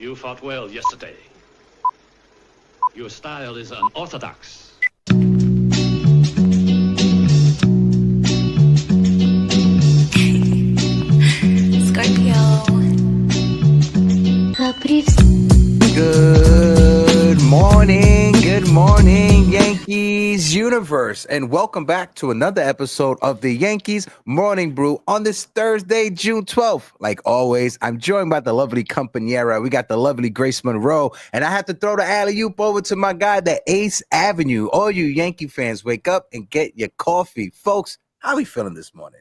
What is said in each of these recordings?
You fought well yesterday. Your style is unorthodox. Scorpio. Good morning, Yankees universe, and welcome back to another episode of the Yankees Morning Brew on this Thursday, June 12th. Like always, I'm joined by the lovely compañera. We got the lovely Grace Monroe, and I have to throw the alley-oop over to my guy, the Ace Avenue. All you Yankee fans, wake up and get your coffee. Folks, how are we feeling this morning?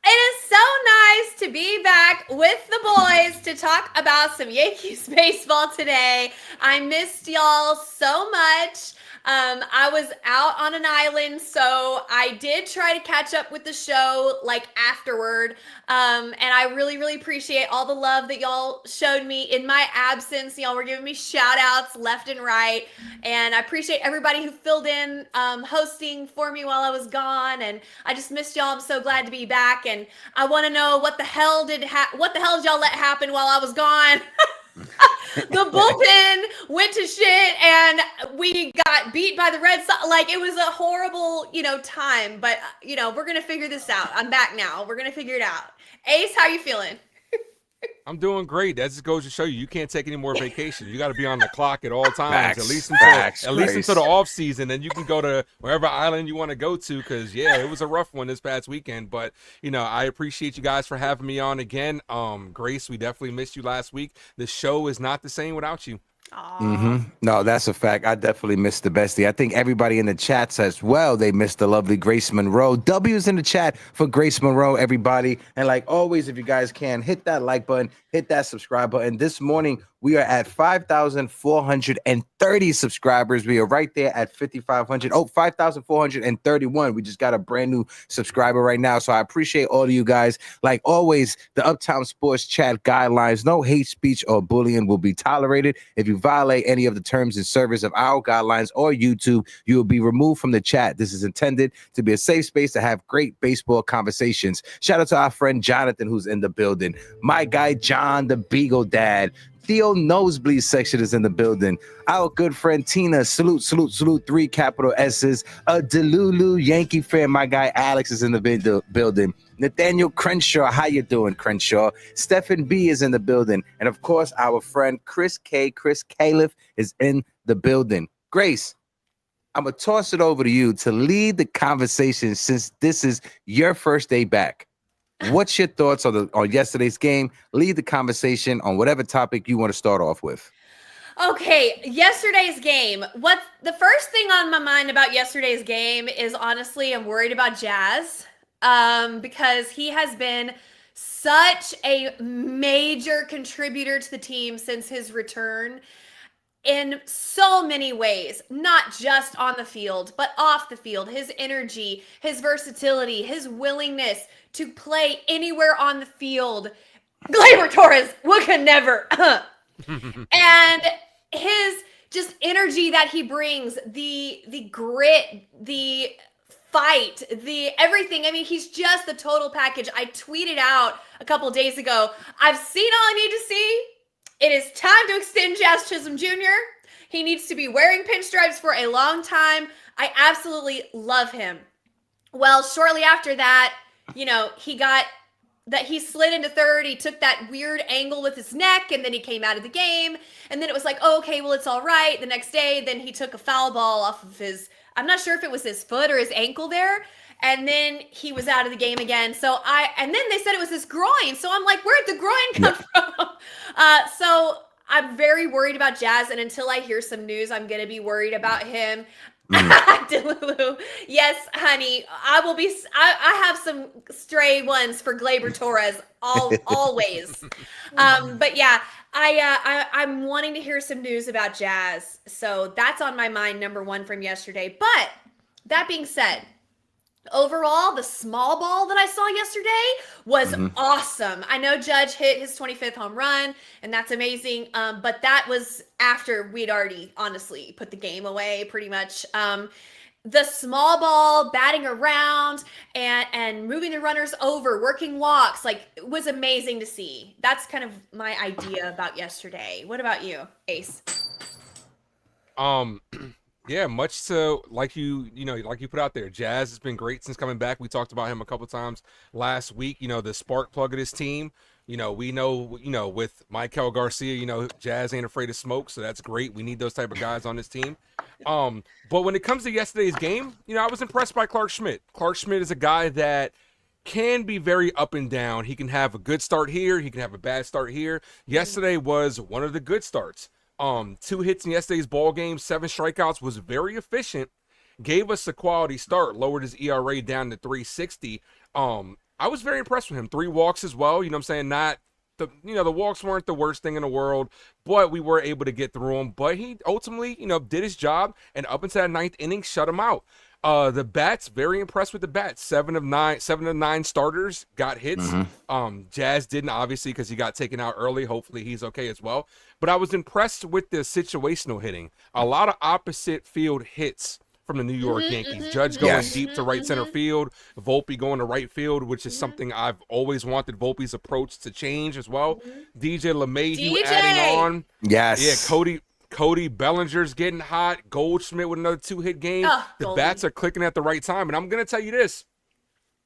It is so nice to be back with the boys to talk about some Yankees baseball today. I missed y'all so much. I was out on an island, so I did try to catch up with the show like afterward. And I really, really appreciate all the love that y'all showed me in my absence. Y'all were giving me shout outs left and right. And I appreciate everybody who filled in hosting for me while I was gone. And I just missed y'all. I'm so glad to be back. And I want to know what the hell did y'all let happen while I was gone? The bullpen went to shit and we got beat by the Red Sox. Like, it was a horrible, time, but we're going to figure this out. I'm back now. We're going to figure it out. Ace, how you feeling? I'm doing great. That just goes to show you can't take any more vacation. You got to be on the clock at all times, Facts, at least facts, until the off season. Then you can go to wherever island you want to go to. Because it was a rough one this past weekend. But I appreciate you guys for having me on again. Grace, we definitely missed you last week. The show is not the same without you. No, that's a fact. I definitely missed the bestie. I think everybody in the chat says, well, they missed the lovely Grace Monroe. W's in the chat for Grace Monroe, everybody. And like always, if you guys can, hit that like button, hit that subscribe button. This morning, we are at 5,430 subscribers. We are right there at 5,500. 5,431. We just got a brand new subscriber right now. So I appreciate all of you guys. Like always, the Uptown Sports Chat guidelines, no hate speech or bullying will be tolerated. If you violate any of the terms and service of our guidelines or YouTube, you will be removed from the chat. This is intended to be a safe space to have great baseball conversations. Shout out to our friend Jonathan, who's in the building. My guy, John, the Beagle Dad. Theo Nosebleed section is in the building. Our good friend Tina, salute, 3 capital S's. A Delulu Yankee fan, my guy Alex is in the building. Nathaniel Crenshaw, how you doing, Crenshaw? Stephen B is in the building. And of course, our friend Chris Califf is in the building. Grace, I'm going to toss it over to you to lead the conversation since this is your first day back. What's your thoughts on yesterday's game? Lead the conversation on whatever topic you want to start off with. Okay, yesterday's game. What's the first thing on my mind about yesterday's game is honestly, I'm worried about Jazz because he has been such a major contributor to the team since his return in so many ways, not just on the field, but off the field. His energy, his versatility, his willingness to play anywhere on the field. Gleyber Torres, we could never. And his just energy that he brings, the grit, the fight, the everything. I mean, he's just the total package. I tweeted out a couple days ago, I've seen all I need to see. It is time to extend Jazz Chisholm Jr. He needs to be wearing pinstripes for a long time. I absolutely love him. Well, shortly after that, he slid into third. He took that weird angle with his neck, and then he came out of the game. And then it was like, oh, okay, well, it's all right. The next day, then he took a foul ball off of I'm not sure if it was his foot or his ankle there. And then he was out of the game again. And then they said it was his groin. So I'm like, where'd the groin come from? So I'm very worried about Jazz. And until I hear some news, I'm going to be worried about him. Delulu. Yes, honey, I have some stray ones for Gleyber Torres always. But yeah, I'm wanting to hear some news about Jazz. So that's on my mind, number one from yesterday. But that being said, overall, the small ball that I saw yesterday was awesome. I know Judge hit his 25th home run, and that's amazing. But that was after we'd already honestly put the game away pretty much. the small ball, batting around and moving the runners over, working walks, like it was amazing to see. That's kind of my idea about yesterday. What about you, Ace? Yeah, much to like like you put out there. Jazz has been great since coming back. We talked about him a couple times last week. The spark plug of this team. We know, with Michael Garcia, Jazz ain't afraid of smoke, so that's great. We need those type of guys on this team. But when it comes to yesterday's game, I was impressed by Clark Schmidt. Clark Schmidt is a guy that can be very up and down. He can have a good start here. He can have a bad start here. Yesterday was one of the good starts. 2 hits in yesterday's ball game, 7 strikeouts, was very efficient, gave us a quality start, lowered his ERA down to 3.60. I was very impressed with him. 3 walks as well. You know what I'm saying? Not the walks weren't the worst thing in the world, but we were able to get through them. But he ultimately, did his job, and up until that 9th inning, shut him out. The bats, very impressed with the bats. 7 of 9 starters got hits. Jazz didn't, obviously, because he got taken out early. Hopefully he's okay as well. But I was impressed with the situational hitting. A lot of opposite field hits from the New York Yankees. Judge going deep to right center field, Volpe going to right field, which is something I've always wanted Volpe's approach to change as well. DJ LeMahieu adding on. Yes. Yeah, Cody Bellinger's getting hot. Goldschmidt with another 2-hit game. The bats are clicking at the right time. And I'm going to tell you this.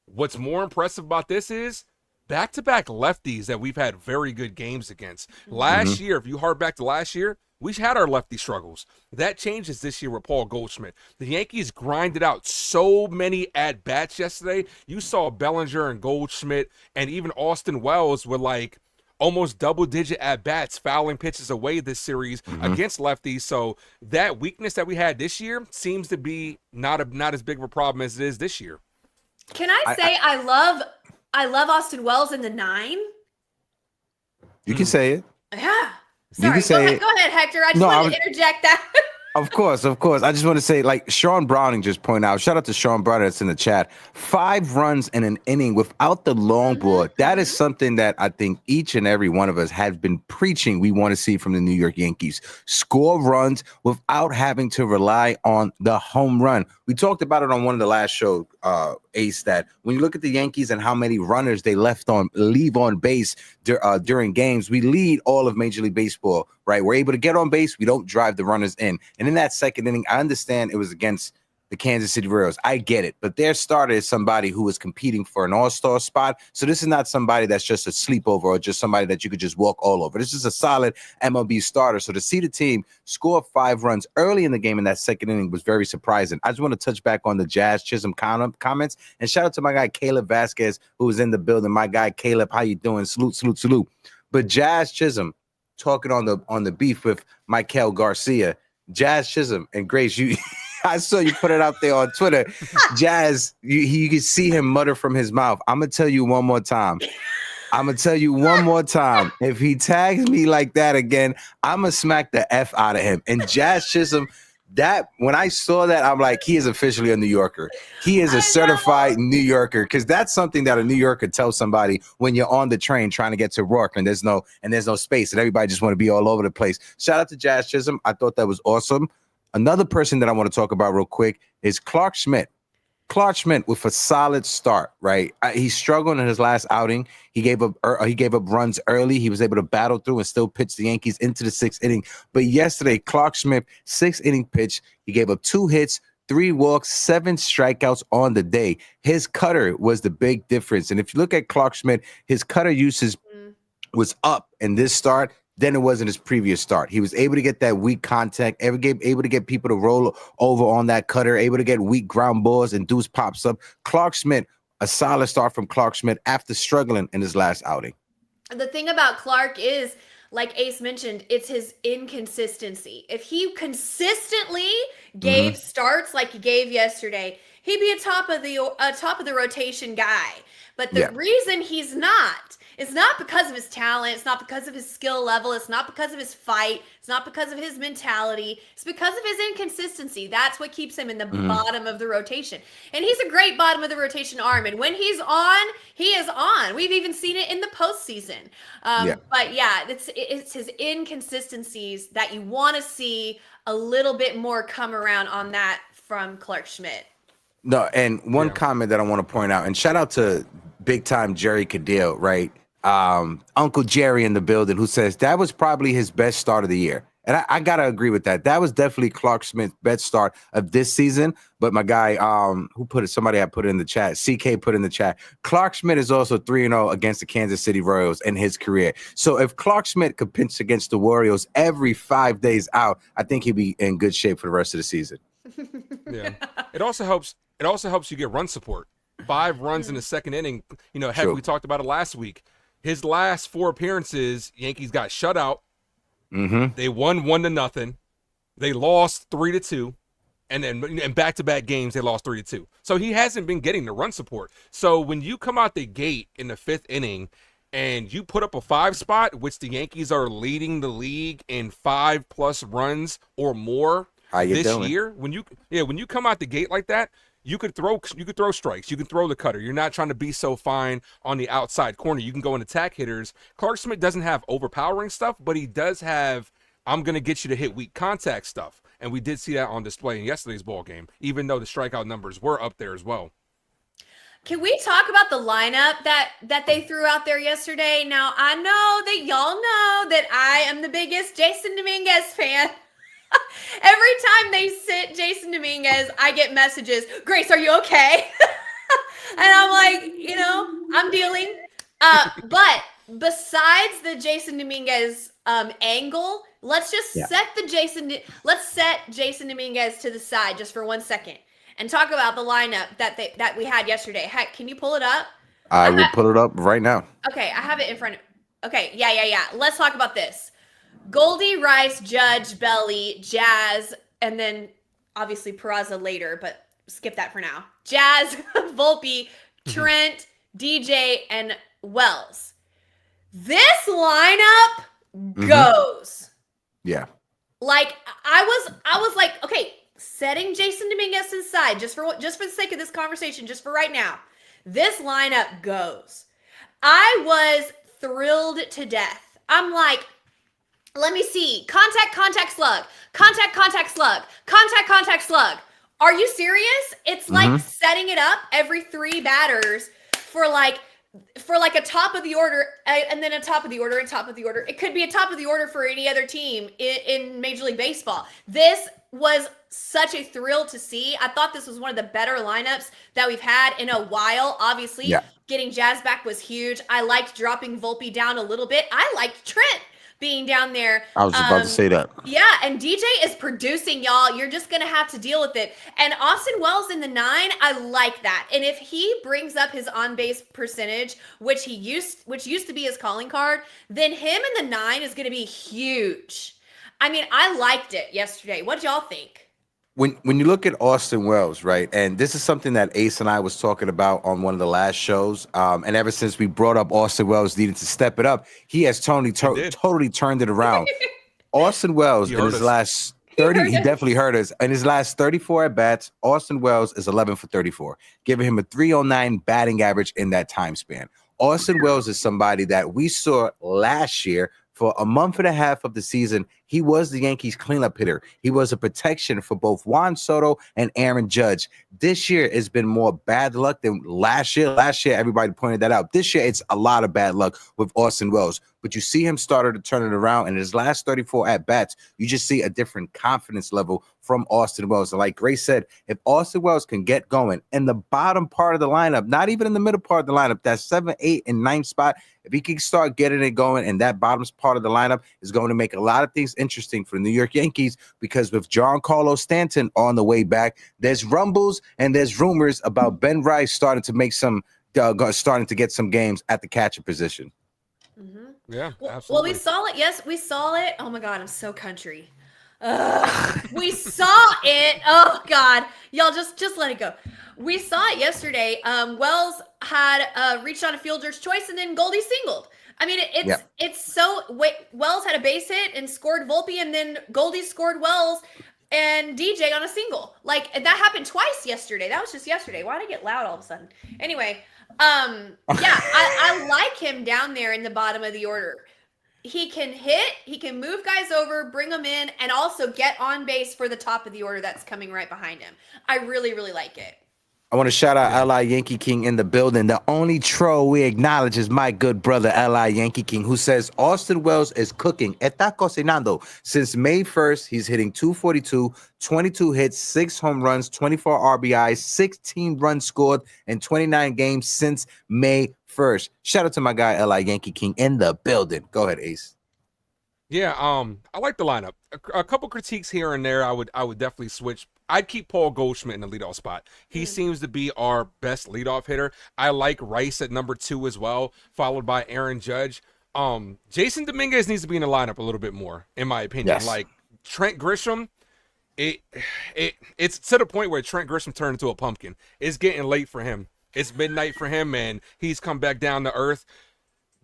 What's more impressive about this is back-to-back lefties that we've had very good games against. Last year, if you hark back to last year, we had our lefty struggles. That changes this year with Paul Goldschmidt. The Yankees grinded out so many at-bats yesterday. You saw Bellinger and Goldschmidt and even Austin Wells with like almost double-digit at-bats, fouling pitches away this series against lefties. So that weakness that we had this year seems to be not as big of a problem as it is this year. Can I say I love Austin Wells in the 9? You can say it. Yeah. You can Sorry, say go ahead, Hector. I just wanted to interject that. Of course. I just want to say, like Sean Browning just pointed out, shout out to Sean Browning that's in the chat. 5 runs in an inning without the long ball. That is something that I think each and every one of us have been preaching we want to see from the New York Yankees. Score runs without having to rely on the home run. We talked about it on one of the last shows, Ace, that when you look at the Yankees and how many runners they leave on base during games, we lead all of Major League Baseball, right? We're able to get on base. We don't drive the runners in. And in that 2nd inning, I understand it was against the Kansas City Royals. I get it. But their starter is somebody who is competing for an all-star spot. So this is not somebody that's just a sleepover or just somebody that you could just walk all over. This is a solid MLB starter. So to see the team score 5 runs early in the game in that 2nd inning was very surprising. I just want to touch back on the Jazz Chisholm comments. And shout out to my guy, Caleb Vasquez, who was in the building. My guy, Caleb, how you doing? Salute, salute, salute. But Jazz Chisholm talking on the beef with Michael Garcia. Jazz Chisholm and Grace, I saw you put it out there on Twitter. Jazz, you can see him mutter from his mouth. I'm going to tell you one more time. If he tags me like that again, I'm going to smack the F out of him. And Jazz Chisholm, that when I saw that, I'm like, he is officially a New Yorker. He is a certified New Yorker, because that's something that a New Yorker tells somebody when you're on the train trying to get to Rourke and there's no space and everybody just want to be all over the place. Shout out to Jazz Chisholm. I thought that was awesome. Another person that I want to talk about real quick is Clark Schmidt. Clark Schmidt with a solid start, right? He struggled in his last outing. He gave up runs early. He was able to battle through and still pitch the Yankees into the 6th inning. But yesterday, Clark Schmidt, 6th inning pitch, he gave up 2 hits, 3 walks, 7 strikeouts on the day. His cutter was the big difference. And if you look at Clark Schmidt, his cutter usage was up in this start than it was in his previous start. He was able to get that weak contact, able to get people to roll over on that cutter, able to get weak ground balls, and deuce pops up. Clark Schmidt, a solid start from Clark Schmidt after struggling in his last outing. The thing about Clark is, like Ace mentioned, it's his inconsistency. If he consistently gave starts like he gave yesterday, he'd be a top of the rotation guy. But the reason he's not, it's not because of his talent. It's not because of his skill level. It's not because of his fight. It's not because of his mentality. It's because of his inconsistency. That's what keeps him in the bottom of the rotation. And he's a great bottom of the rotation arm. And when he's on, he is on. We've even seen it in the postseason. But yeah, it's his inconsistencies that you want to see a little bit more come around on that from Clark Schmidt. No, and one comment that I want to point out, and shout out to big time Jerry Cadillo, right? Uncle Jerry in the building, who says that was probably his best start of the year. And I gotta agree with that. That was definitely Clark Smith's best start of this season. But my guy, who put it? Somebody had put it in the chat. CK put in the chat. Clark Smith is also 3-0 against the Kansas City Royals in his career. So if Clark Smith could pitch against the Warriors every 5 days out, I think he'd be in good shape for the rest of the season. Yeah. It also helps you get run support. 5 runs in the second inning. You know, heck, we talked about it last week. His last 4 appearances, Yankees got shut out. Mm-hmm. They won 1-0. They lost 3-2, and then in back-to-back games they lost 3-2. So he hasn't been getting the run support. So when you come out the gate in the 5th inning and you put up a 5 spot, which the Yankees are leading the league in 5+ runs or more this year, when you come out the gate like that, you could throw strikes. You can throw the cutter. You're not trying to be so fine on the outside corner. You can go and attack hitters. Clark Smith doesn't have overpowering stuff, but he does have, I'm going to get you to hit weak contact stuff. And we did see that on display in yesterday's ball game, even though the strikeout numbers were up there as well. Can we talk about the lineup that they threw out there yesterday? Now, I know that y'all know that I am the biggest Jason Dominguez fan. Every time they sit Jason Dominguez, I get messages, Grace, are you okay? And I'm like, I'm dealing. But besides the Jason Dominguez angle, let's just set Jason Dominguez to the side just for 1 second and talk about the lineup that we had yesterday. Heck, can you pull it up? I will pull it up right now. Okay, I have it in front of. Okay, yeah. Let's talk about this. Goldie, Rice, Judge, Belly, Jazz, and then obviously Peraza later, but skip that for now. Jazz, Volpe, Trent, DJ, and Wells. This lineup goes. Yeah. Like I was like, okay, setting Jason Dominguez aside just for the sake of this conversation, just for right now. This lineup goes. I was thrilled to death. I'm like, let me see. Contact, slug. Contact, slug. Are you serious? It's like setting it up every 3 batters for like a top of the order and then a top of the order and top of the order. It could be a top of the order for any other team in Major League Baseball. This was such a thrill to see. I thought this was one of the better lineups that we've had in a while. Obviously, getting Jazz back was huge. I liked dropping Volpe down a little bit. I liked Trent being down there. I was about to say that. Yeah, and DJ is producing, y'all. You're just going to have to deal with it. And Austin Wells in the 9, I like that. And if he brings up his on-base percentage, which used to be his calling card, then him in the 9 is going to be huge. I mean, I liked it yesterday. What did y'all think? When you look at Austin Wells, right, and this is something that Ace and I was talking about on one of the last shows, and ever since we brought up Austin Wells needed to step it up, he has totally turned it around. Austin Wells in his last 30, he definitely hurt us. In his last 34 at bats, Austin Wells is 11 for 34, giving him a 309 batting average in that time span. Austin Wells is somebody that we saw last year. For a month and a half of the season, he was the Yankees cleanup hitter. He was a protection for both Juan Soto and Aaron Judge. This year has been more bad luck than last year. Last year, everybody pointed that out. This year, it's a lot of bad luck with Austin Wells. But you see him started to turn it around. And in his last 34 at-bats, you just see a different confidence level from Austin Wells. And like Grace said, if Austin Wells can get going in the bottom part of the lineup, not even in the middle part of the lineup, that 7, 8, and 9 spot, if he can start getting it going, and that bottom part of the lineup is going to make a lot of things interesting for the New York Yankees, because with Giancarlo Stanton on the way back, there's rumbles and there's rumors about Ben Rice starting to make starting to get some games at the catcher position. Mm-hmm. Yeah, absolutely. Well, we saw it. Yes, we saw it. Oh my God, I'm so country. We saw it. Oh God, y'all just let it go. We saw it yesterday. Wells had reached on a fielder's choice, and then Goldie singled. I mean, it's so. Wells had a base hit and scored Volpe, and then Goldie scored Wells and DJ on a single. Like, and that happened twice yesterday. That was just yesterday. Why did I get loud all of a sudden? Anyway, I like him down there in the bottom of the order. He can hit, he can move guys over, bring them in, and also get on base for the top of the order that's coming right behind him. I really, really like it. I want to shout out L.I. Yankee King in the building. The only troll we acknowledge is my good brother, L.I. Yankee King, who says Austin Wells is cooking. Está cocinando. Since May 1st, he's hitting 242, 22 hits, 6 home runs, 24 RBIs, 16 runs scored in 29 games since May 1st. Shout out to my guy, L.I. Yankee King in the building. Go ahead, Ace. Yeah, I like the lineup. A couple critiques here and there. I would definitely switch. I'd keep Paul Goldschmidt in the leadoff spot. He seems to be our best leadoff hitter. I like Rice at number 2 as well, followed by Aaron Judge. Jason Dominguez needs to be in the lineup a little bit more, in my opinion. Yes. Like Trent Grisham, it's to the point where Trent Grisham turned into a pumpkin. It's getting late for him. It's midnight for him, and he's come back down to earth.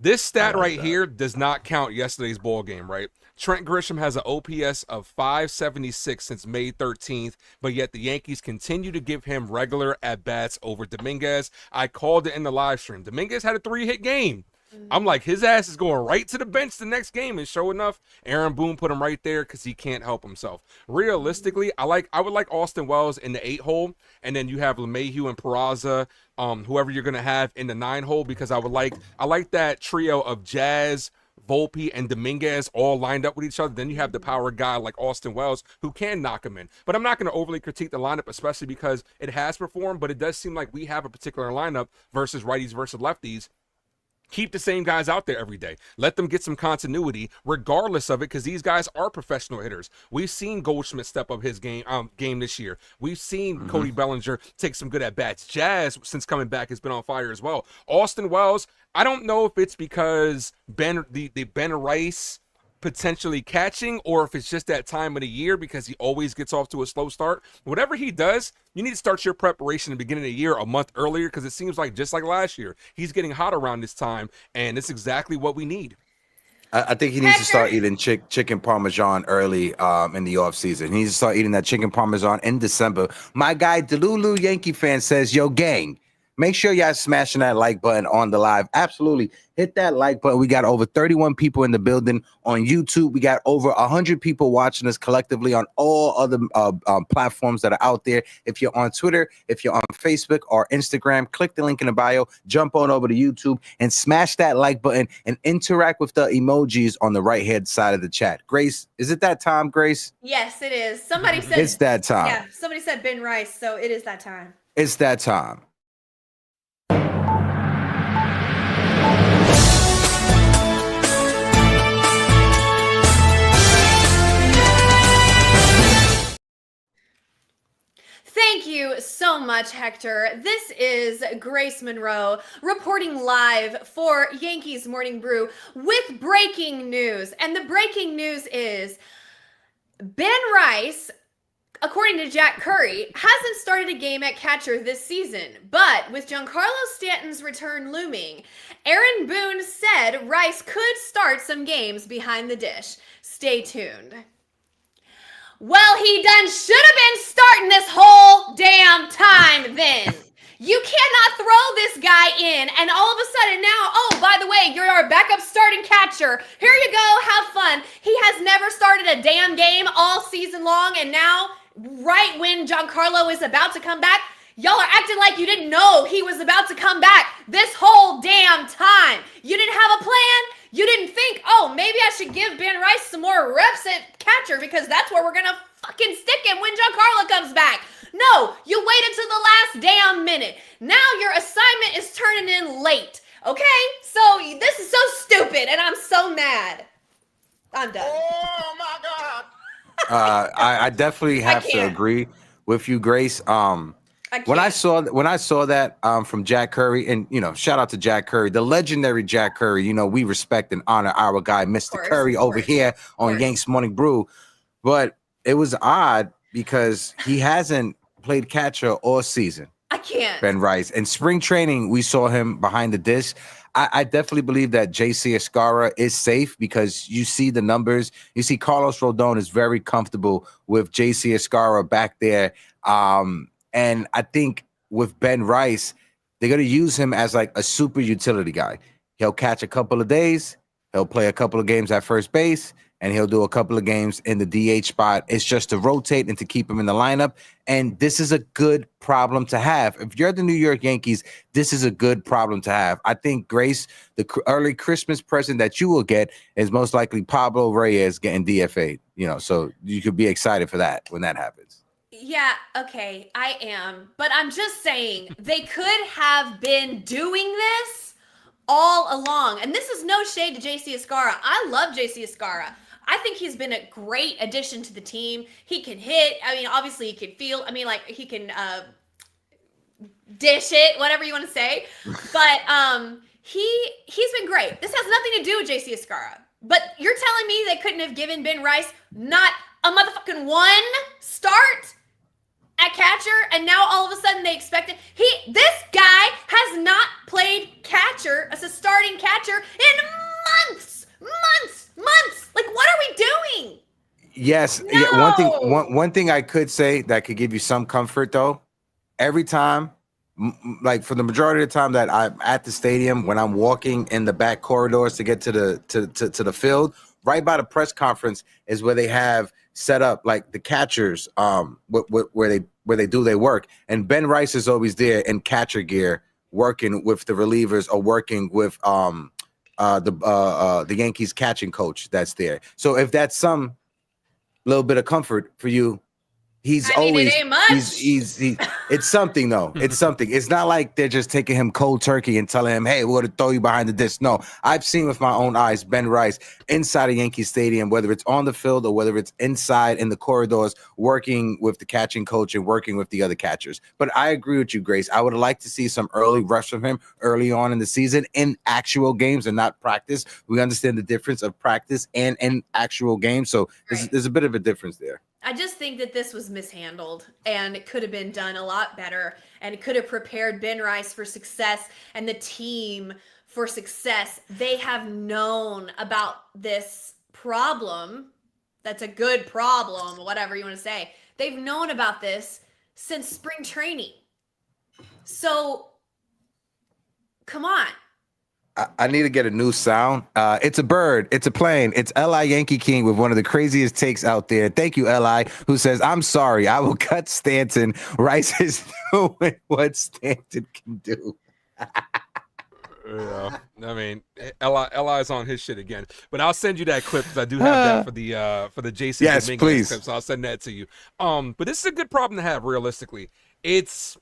This stat right here does not count yesterday's ball game, right? Trent Grisham has an OPS of 576 since May 13th, but yet the Yankees continue to give him regular at-bats over Dominguez. I called it in the live stream. Dominguez had a 3-hit game. I'm like, his ass is going right to the bench the next game, and sure enough, Aaron Boone put him right there because he can't help himself. Realistically, I would like Austin Wells in the 8 hole, and then you have LeMahieu and Peraza, whoever you're gonna have in the 9 hole, because I like that trio of Jazz, Volpe, and Dominguez all lined up with each other. Then you have the power guy like Austin Wells who can knock him in. But I'm not going to overly critique the lineup, especially because it has performed, but it does seem like we have a particular lineup versus righties versus lefties. Keep the same guys out there every day. Let them get some continuity regardless of it, because these guys are professional hitters. We've seen Goldschmidt step up his game this year. We've seen Cody Bellinger take some good at-bats. Jazz, since coming back, has been on fire as well. Austin Wells, I don't know if it's because Ben Rice potentially catching, or if it's just that time of the year because he always gets off to a slow start. Whatever he does, you need to start your preparation at the beginning of the year a month earlier, because it seems like just like last year, he's getting hot around this time, and it's exactly what we need. I think he needs to start eating chicken parmesan early in the off season. He needs to start eating that chicken parmesan in December. My guy, Delulu Yankee fan, says, yo, gang, make sure y'all smashing that like button on the live. Absolutely. Hit that like button. We got over 31 people in the building on YouTube. We got over 100 people watching us collectively on all other platforms that are out there. If you're on Twitter, if you're on Facebook or Instagram, click the link in the bio, jump on over to YouTube and smash that like button and interact with the emojis on the right-hand side of the chat. Grace, is it that time, Grace? Yes, it is. Somebody said It's that time. Yeah, somebody said Ben Rice, so it is that time. It's that time. Thank you so much, Hector. This is Grace Monroe reporting live for Yankees Morning Brew with breaking news. And the breaking news is Ben Rice, according to Jack Curry, hasn't started a game at catcher this season. But with Giancarlo Stanton's return looming, Aaron Boone said Rice could start some games behind the dish. Stay tuned. Well, he done should have been starting this whole damn time then. You cannot throw this guy in and all of a sudden now, oh, by the way, you're our backup starting catcher. Here you go, have fun. He has never started a damn game all season long, and now, right when Giancarlo is about to come back, y'all are acting like you didn't know he was about to come back this whole damn time. You didn't have a plan? You didn't think, oh, maybe I should give Ben Rice some more reps at catcher because that's where we're going to fucking stick him when Giancarlo comes back. No, you waited till the last damn minute. Now your assignment is turning in late. Okay? So this is so stupid and I'm so mad. I'm done. Oh, my God. I definitely have to agree with you, Grace. When I saw that from Jack Curry, and shout out to Jack Curry, the legendary Jack Curry. We respect and honor our guy, Mr. Curry, over here on Yankees Morning Brew. But it was odd because he hasn't played catcher all season. I can't. Ben Rice. In spring training, we saw him behind the dish. I definitely believe that JC Escara is safe because you see the numbers. You see Carlos Rodon is very comfortable with JC Escara back there. And I think with Ben Rice, they're going to use him as like a super utility guy. He'll catch a couple of days. He'll play a couple of games at first base, and he'll do a couple of games in the DH spot. It's just to rotate and to keep him in the lineup. And this is a good problem to have. If you're the New York Yankees, this is a good problem to have. I think, Grace, the early Christmas present that you will get is most likely Pablo Reyes getting DFA'd. So you could be excited for that when that happens. Yeah, okay, I am. But I'm just saying, they could have been doing this all along. And this is no shade to JC Escarra. I love JC Escarra. I think he's been a great addition to the team. He can hit. I mean, obviously he can field. I mean, like, he can dish it, whatever you want to say. But he's been great. This has nothing to do with JC Escarra. But you're telling me they couldn't have given Ben Rice not a motherfucking one start at catcher, and now all of a sudden they expect it. This guy has not played catcher as a starting catcher in months. Like, what are we doing? Yes. No. Yeah, one thing I could say that could give you some comfort, though, every time, like for the majority of the time that I'm at the stadium, when I'm walking in the back corridors to get to the field, right by the press conference is where they have set up like the catchers, where they do their work, and Ben Rice is always there in catcher gear, working with the relievers or working with the Yankees catching coach that's there. So if that's some little bit of comfort for you, he's always, it ain't much. It's something though. It's something. It's not like they're just taking him cold turkey and telling him, hey, we're going to throw you behind the disc. No, I've seen with my own eyes Ben Rice inside a Yankee Stadium, whether it's on the field or whether it's inside in the corridors, working with the catching coach and working with the other catchers. But I agree with you, Grace. I would like to see some early reps from him early on in the season in actual games and not practice. We understand the difference of practice and in actual games. So there's a bit of a difference there. I just think that this was mishandled, and it could have been done a lot better, and it could have prepared Ben Rice for success and the team for success. They have known about this problem. That's a good problem, whatever you want to say. They've known about this since spring training. So, come on. I need to get a new sound. It's a bird. It's a plane. It's L.I. Yankee King with one of the craziest takes out there. Thank you, L.I., who says, I'm sorry. I will cut Stanton. Rice is doing what Stanton can do. Yeah, I mean, Li's on his shit again. But I'll send you that clip because I do have that for the Jason Dominguez please. clip, so I'll send that to you. But this is a good problem to have, realistically. It's,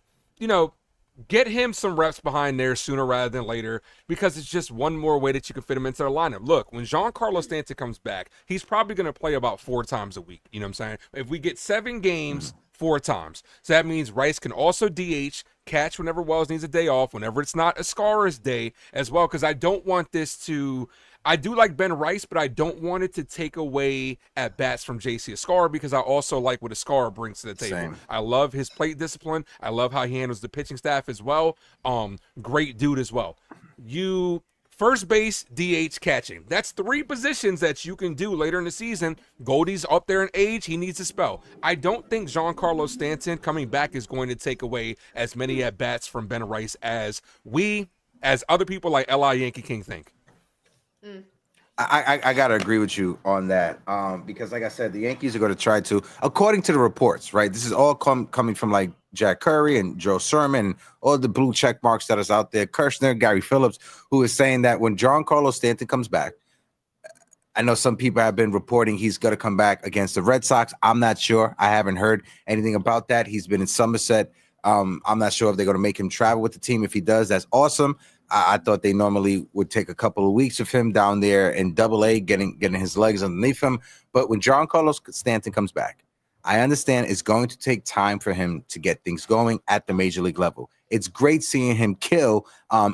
get him some reps behind there sooner rather than later, because it's just one more way that you can fit him into the lineup. Look, when Giancarlo Stanton comes back, he's probably going to play about 4 times a week. You know what I'm saying? If we get 7 games, 4 times. So that means Rice can also DH, catch whenever Wells needs a day off, whenever it's not Escarra's day as well, because I don't want this to... I do like Ben Rice, but I don't want it to take away at bats from JC Escarra, because I also like what Escarra brings to the table. Same. I love his plate discipline. I love how he handles the pitching staff as well. Great dude as well. First base, DH, catching. That's 3 positions that you can do later in the season. Goldie's up there in age. He needs a spell. I don't think Giancarlo Stanton coming back is going to take away as many at bats from Ben Rice as other people like L.I. Yankee King think. I gotta agree with you on that, because like I said, the Yankees are going to try to, according to the reports, right? This is all coming from like Jack Curry and Joe Sherman, all the blue check marks that is out there. Kirshner, Gary Phillips, who is saying that when Giancarlo Stanton comes back, I know some people have been reporting he's going to come back against the Red Sox. I'm not sure. I haven't heard anything about that. He's been in Somerset. I'm not sure if they're going to make him travel with the team. If he does, that's awesome. I thought they normally would take a couple of weeks of him down there in Double-A, getting his legs underneath him. But when Giancarlo Stanton comes back, I understand it's going to take time for him to get things going at the major league level. It's great seeing him kill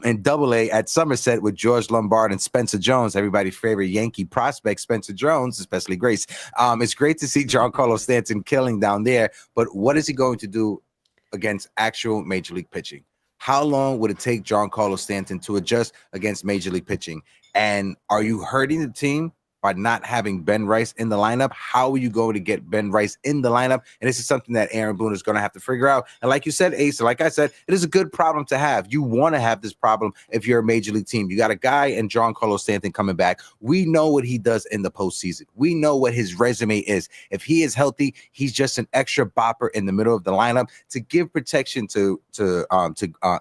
in Double-A at Somerset with George Lombard and Spencer Jones, everybody's favorite Yankee prospect, Spencer Jones, especially Grace. It's great to see Giancarlo Stanton killing down there, but what is he going to do against actual major league pitching? How long would it take Giancarlo Stanton to adjust against major league pitching? And are you hurting the team by not having Ben Rice in the lineup. How are you going to get Ben Rice in the lineup? And this is something that Aaron Boone is going to have to figure out. And like you said, Ace, like I said, it is a good problem to have. You want to have this problem if you're a major league team. You got a guy in Giancarlo Stanton coming back. We know what he does in the postseason. We know what his resume is. If he is healthy, he's just an extra bopper in the middle of the lineup to give protection to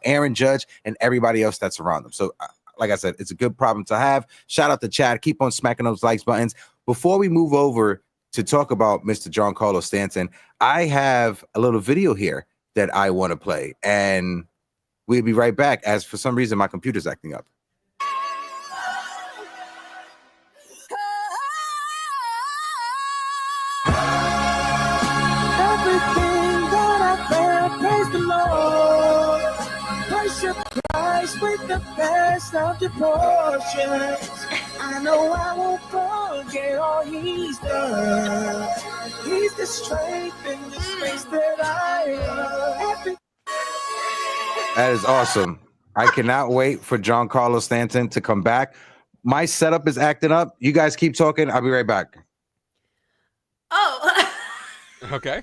Aaron Judge and everybody else that's around him. So like I said, it's a good problem to have. Shout out to Chad. Keep on smacking those likes buttons. Before we move over to talk about Mr. Giancarlo Stanton, I have a little video here that I want to play, and we'll be right back, as for some reason my computer's acting up. Everything that I felt, praise the Lord. Price your price with the best of the portions. I know I won't forget all he's done. He's the strength in the space that I am. That is awesome. I cannot wait for Giancarlo Stanton to come back. My setup is acting up. You guys keep talking. I'll be right back. Oh. Okay.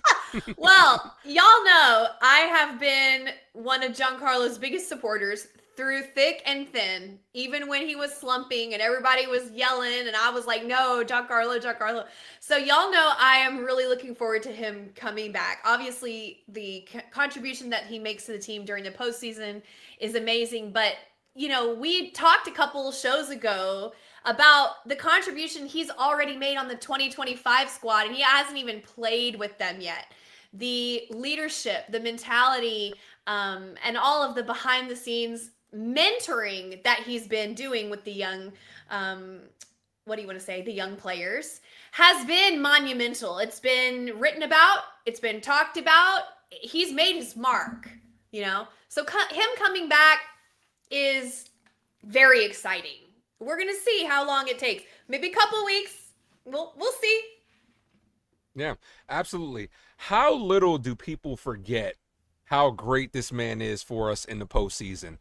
Well, y'all know I have been one of Giancarlo's biggest supporters through thick and thin, even when he was slumping and everybody was yelling and I was like, no, Giancarlo. So y'all know I am really looking forward to him coming back. Obviously, the contribution that he makes to the team during the postseason is amazing, but we talked a couple shows ago about the contribution he's already made on the 2025 squad, and he hasn't even played with them yet. The leadership, the mentality, and all of the behind the scenes mentoring that he's been doing with the young, the young players has been monumental. It's been written about, it's been talked about. He's made his mark, So him coming back is very exciting. We're going to see how long it takes. Maybe a couple weeks. We'll see. Yeah, absolutely. How little do people forget how great this man is for us in the postseason?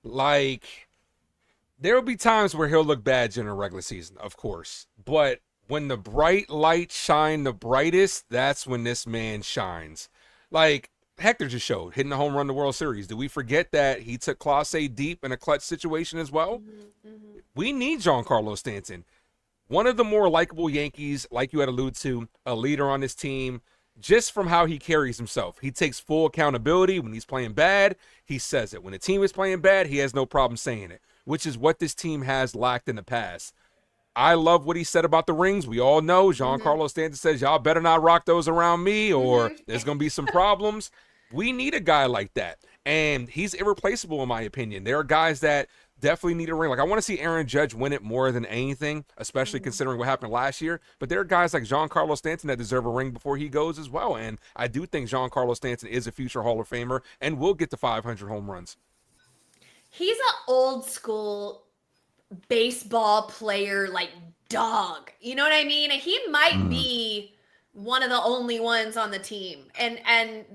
Like, there will be times where he'll look bad during the regular season, of course. But when the bright lights shine the brightest, that's when this man shines. Like Hector just showed, hitting the home run in the World Series. Do we forget that he took Clase deep in a clutch situation as well? We need Giancarlo Stanton. One of the more likable Yankees, like you had alluded to, a leader on this team, just from how he carries himself. He takes full accountability. When he's playing bad, he says it. When the team is playing bad, he has no problem saying it, which is what this team has lacked in the past. I love what he said about the rings. We all know Giancarlo Stanton says, y'all better not rock those around me or there's going to be some problems. We need a guy like that, and he's irreplaceable in my opinion. There are guys that definitely need a ring. Like, I want to see Aaron Judge win it more than anything, especially considering what happened last year. But there are guys like Giancarlo Stanton that deserve a ring before he goes as well, and I do think Giancarlo Stanton is a future Hall of Famer and will get to 500 home runs. He's an old school baseball player, like dog. You know what I mean? He might be one of the only ones on the team. And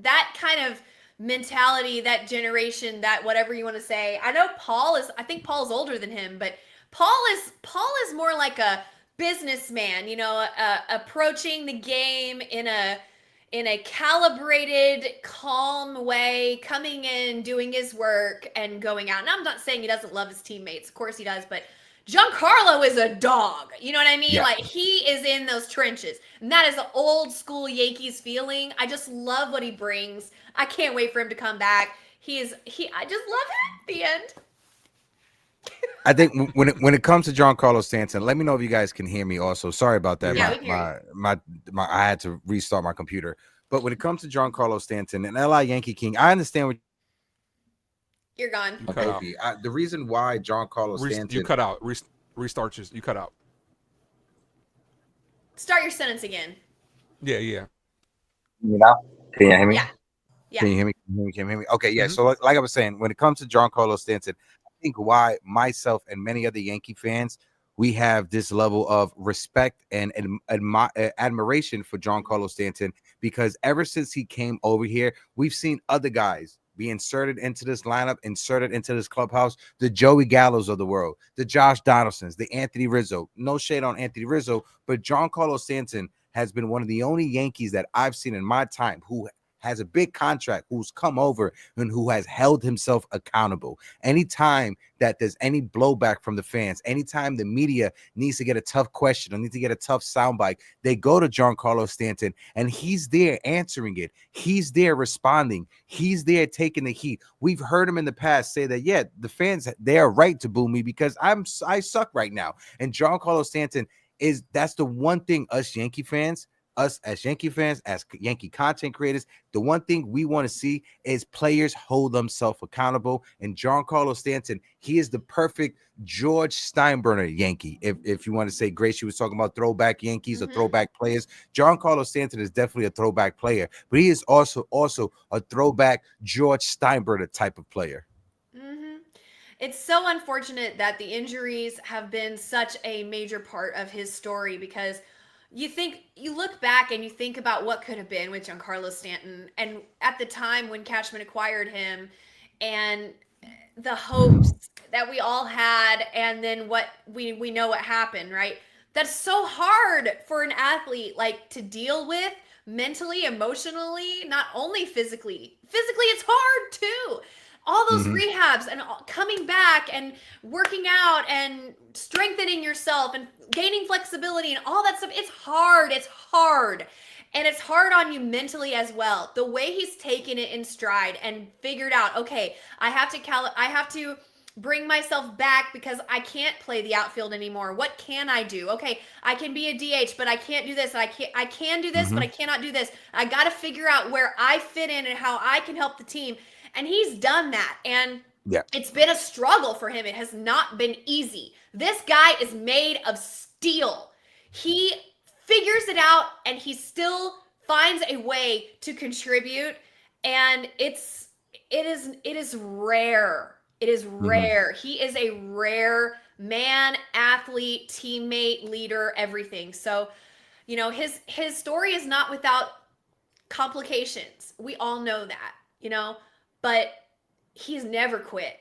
that kind of mentality, that generation, that whatever you want to say. I know I think Paul's older than him, but Paul is more like a businessman, approaching the game in a calibrated, calm way, coming in, doing his work and going out. And I'm not saying he doesn't love his teammates. Of course he does, but Giancarlo is a dog. You know what I mean? Yeah. Like, he is in those trenches. And that is an old school Yankees feeling. I just love what he brings. I can't wait for him to come back. I just love him at the end. I think when it comes to Giancarlo Stanton, let me know if you guys can hear me also. Sorry about that. Yeah, my I had to restart my computer. But when it comes to Giancarlo Stanton, an LA Yankee King, I understand what you're gone. Okay. The reason why Giancarlo Stanton, you cut out. Restart you cut out. Start your sentence again. Yeah. You know? Can you hear me? Yeah. Can you hear me? Can you hear me? Okay, yeah. So like I was saying, when it comes to Giancarlo Stanton, I think why myself and many other Yankee fans, we have this level of respect and admiration for Giancarlo Stanton, because ever since he came over here, we've seen other guys be inserted into this lineup, inserted into this clubhouse. The Joey Gallos of the world, the Josh Donaldsons, the Anthony Rizzo. No shade on Anthony Rizzo, but Giancarlo Stanton has been one of the only Yankees that I've seen in my time who has a big contract, who's come over and who has held himself accountable. Anytime that there's any blowback from the fans, anytime the media needs to get a tough question or needs to get a tough soundbite, they go to Giancarlo Stanton, and he's there answering it. He's there responding. He's there taking the heat. We've heard him in the past say that, yeah, the fans, they are right to boo me because I suck right now. And Giancarlo Stanton that's the one thing us Yankee fans, us as Yankee fans, as Yankee content creators, the one thing we want to see is players hold themselves accountable. And Giancarlo Stanton, he is the perfect George Steinbrenner Yankee. If you want to say, Grace, you was talking about throwback Yankees or throwback players. Giancarlo Stanton is definitely a throwback player, but he is also a throwback George Steinbrenner type of player. It's so unfortunate that the injuries have been such a major part of his story, because you look back and you think about what could have been with Giancarlo Stanton, and at the time when Cashman acquired him, and the hopes that we all had, and then what we know what happened, right? That's so hard for an athlete like to deal with mentally, emotionally, not only physically. Physically, it's hard too. All those rehabs and coming back and working out and strengthening yourself and gaining flexibility and all that stuff. It's hard. It's hard. And it's hard on you mentally as well. The way he's taken it in stride and figured out, okay, I have to bring myself back because I can't play the outfield anymore. What can I do? Okay, I can be a DH, but I can't do this. I can do this, but I cannot do this. I got to figure out where I fit in and how I can help the team. And he's done that. And it's been a struggle for him. It has not been easy. This guy is made of steel. He figures it out, and he still finds a way to contribute. And it is rare. It is rare. He is a rare man, athlete, teammate, leader, everything. So, his story is not without complications. We all know that, but he's never quit.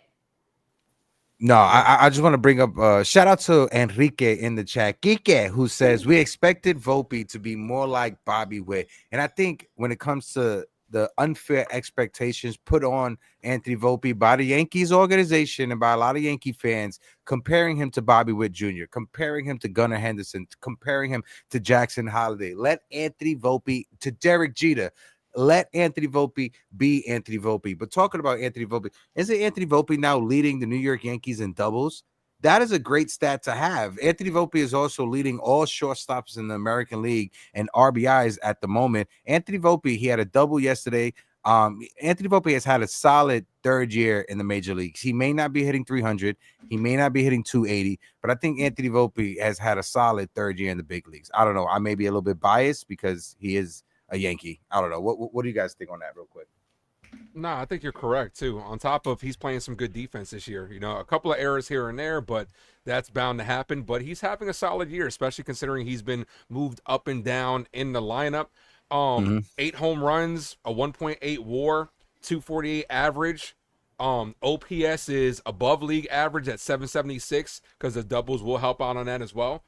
No, I just want to bring up shout out to Enrique in the chat, Kike, who says we expected Volpe to be more like Bobby Witt. And I think when it comes to the unfair expectations put on Anthony Volpe by the Yankees organization and by a lot of Yankee fans, comparing him to Bobby Witt Jr., comparing him to Gunnar Henderson, comparing him to Jackson Holliday. Let Anthony Volpe, to Derek Jeter, let Anthony Volpe be Anthony Volpe. But talking about Anthony Volpe, isn't Anthony Volpe now leading the New York Yankees in doubles? That is a great stat to have. Anthony Volpe is also leading all shortstops in the American League and RBIs at the moment. Anthony Volpe, he had a double yesterday. Anthony Volpe has had a solid third year in the major leagues. He may not be hitting 300. He may not be hitting 280, but I think Anthony Volpe has had a solid third year in the big leagues. I don't know. I may be a little bit biased because he is a Yankee. I don't know. What do you guys think on that real quick? No, I think you're correct too. On top of he's playing some good defense this year. A couple of errors here and there, but that's bound to happen. But he's having a solid year, especially considering he's been moved up and down in the lineup. 8 home runs, a 1.8 WAR, 248 average. OPS is above league average at 776 because the doubles will help out on that as well.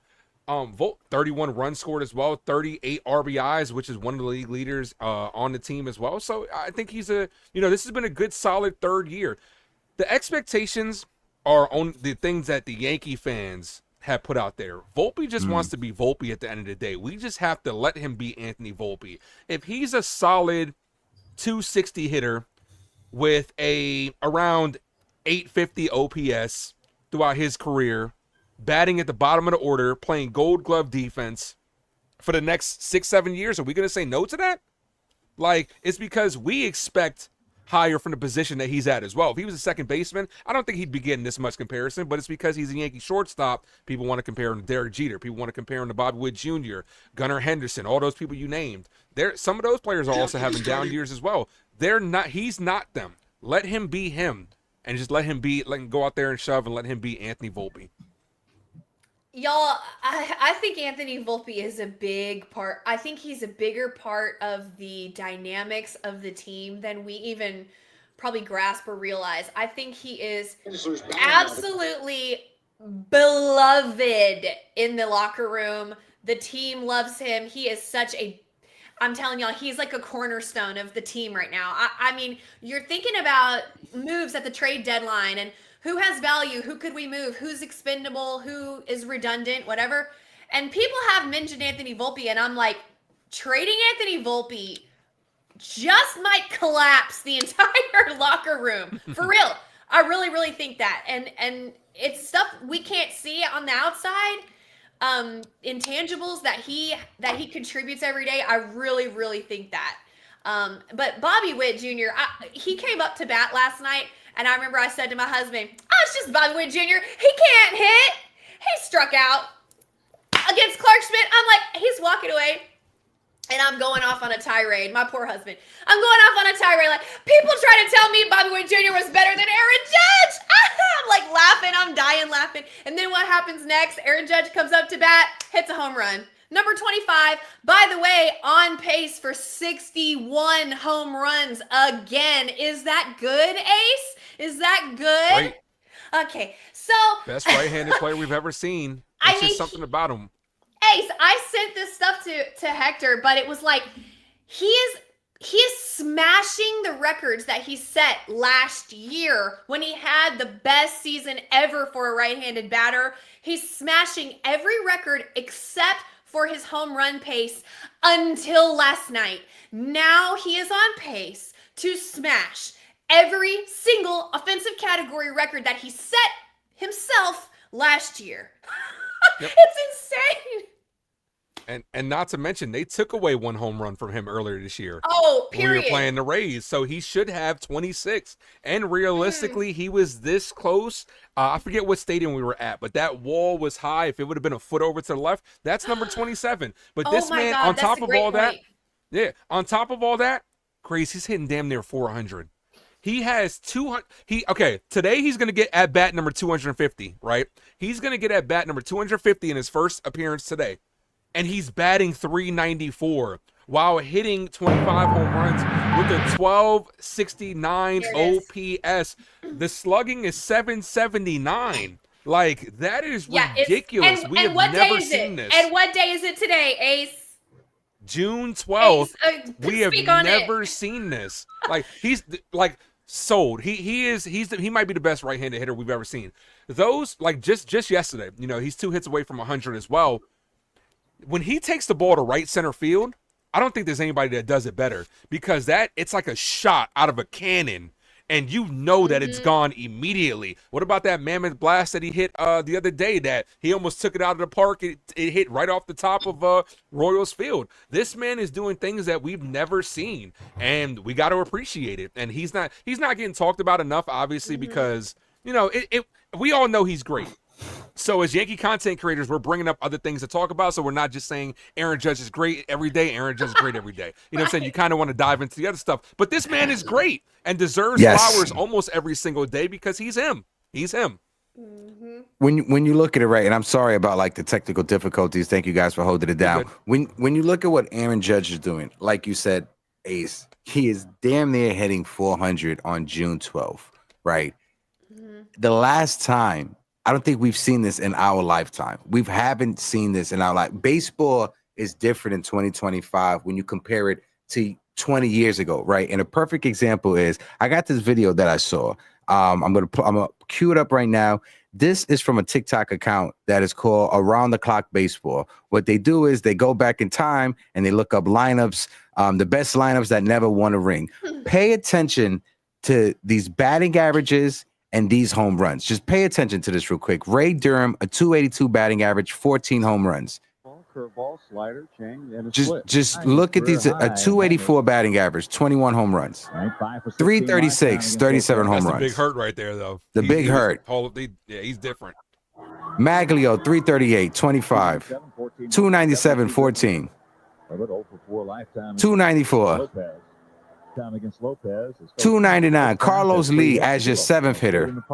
31 runs scored as well, 38 RBIs, which is one of the league leaders on the team as well. So I think he's this has been a good solid third year. The expectations are on the things that the Yankee fans have put out there. Volpe just wants to be Volpe at the end of the day. We just have to let him be Anthony Volpe. If he's a solid 260 hitter with around 850 OPS throughout his career, batting at the bottom of the order, playing Gold Glove defense for the next 6-7 years, are we going to say no to that? It's because we expect higher from the position that he's at as well. If he was a second baseman, I don't think he'd be getting this much comparison, but it's because he's a Yankee shortstop. People want to compare him to Derek Jeter. People want to compare him to Bobby Witt Jr., Gunnar Henderson, all those people you named. Some of those players are also having down years as well. He's not them. Let him be him, and just let him go out there and shove and let him be Anthony Volpe. Y'all, I think Anthony Volpe is a big part. I think he's a bigger part of the dynamics of the team than we even probably grasp or realize. I think he is absolutely beloved in the locker room. The team loves him. He is I'm telling y'all, he's like a cornerstone of the team right now. I mean, you're thinking about moves at the trade deadline and who has value, who could we move, who's expendable, who is redundant, whatever. And people have mentioned Anthony Volpe, and I'm like, trading Anthony Volpe just might collapse the entire locker room. For real. I really, really think that. And it's stuff we can't see on the outside. Intangibles that he contributes every day. I really, really think that. But Bobby Witt Jr., he came up to bat last night, and I remember I said to my husband, "Oh, it's just Bobby Witt Jr. He can't hit. He struck out against Clark Schmidt." I'm like, he's walking away. And I'm going off on a tirade. My poor husband. I'm going off on a tirade. Like, people try to tell me Bobby Witt Jr. was better than Aaron Judge. I'm like laughing. I'm dying laughing. And then what happens next? Aaron Judge comes up to bat, hits a home run. Number 25, by the way, on pace for 61 home runs again. Is that good, Ace? Is that good? Right. Okay, so. Best right-handed player we've ever seen. It's just something about him. Ace, I sent this stuff to Hector, but it was like he is smashing the records that he set last year when he had the best season ever for a right-handed batter. He's smashing every record except for his home run pace until last night. Now he is on pace to smash every single offensive category record that he set himself last year. Yep. It's insane. And not to mention, they took away one home run from him earlier this year. Oh, period. We were playing the Rays, so he should have 26. And realistically, he was this close. I forget what stadium we were at, but that wall was high. If it would have been a foot over to the left, that's number 27. But this man, on top of all that, on top of all that, Grace, he's hitting damn near 400. He has 200. Today he's going to get at bat number 250, right? He's going to get at bat number 250 in his first appearance today. And he's batting 394 while hitting 25 home runs with a 1269 OPS. The slugging is 779. Like, that is ridiculous. We have never seen this. And what day is it today, Ace? June 12th. We have never seen this. Like, he's like sold. He might be the best right-handed hitter we've ever seen. Those, like, just yesterday, he's 2 hits away from 100 as well. When he takes the ball to right center field, I don't think there's anybody that does it better, because it's like a shot out of a cannon, and that it's gone immediately. What about that mammoth blast that he hit the other day that he almost took it out of the park? It hit right off the top of Royals Field. This man is doing things that we've never seen, and we got to appreciate it. And he's not getting talked about enough, obviously, because we all know he's great. So as Yankee content creators, we're bringing up other things to talk about. So we're not just saying Aaron Judge is great every day. Aaron Judge is great every day. You know what I'm saying? You kind of want to dive into the other stuff. But this man is great and deserves flowers almost every single day because he's him. He's him. Mm-hmm. When you look at it, right, and I'm sorry about like the technical difficulties. Thank you guys for holding it down. When you look at what Aaron Judge is doing, like you said, Ace, he is damn near hitting 400 on June 12th, right? Mm-hmm. The last time, I don't think we've seen this in our lifetime. We haven't seen this in our life. Baseball is different in 2025 when you compare it to 20 years ago, right? And a perfect example is, I got this video that I saw. I'm gonna cue it up right now. This is from a TikTok account that is called Around the Clock Baseball. What they do is they go back in time and they look up lineups, the best lineups that never won a ring. Pay attention to these batting averages and these home runs. Just pay attention to this real quick. Ray Durham, a 282 batting average, 14 home runs. Curveball, slider, change, and just look at these. A 284 batting average, 21 home runs. 336, 37 home runs. That's the big hurt right there, though. Big hurt. He's different. Maglio, 338, 25. 297, 14. 294. 299. Carlos Lee as your seventh hitter.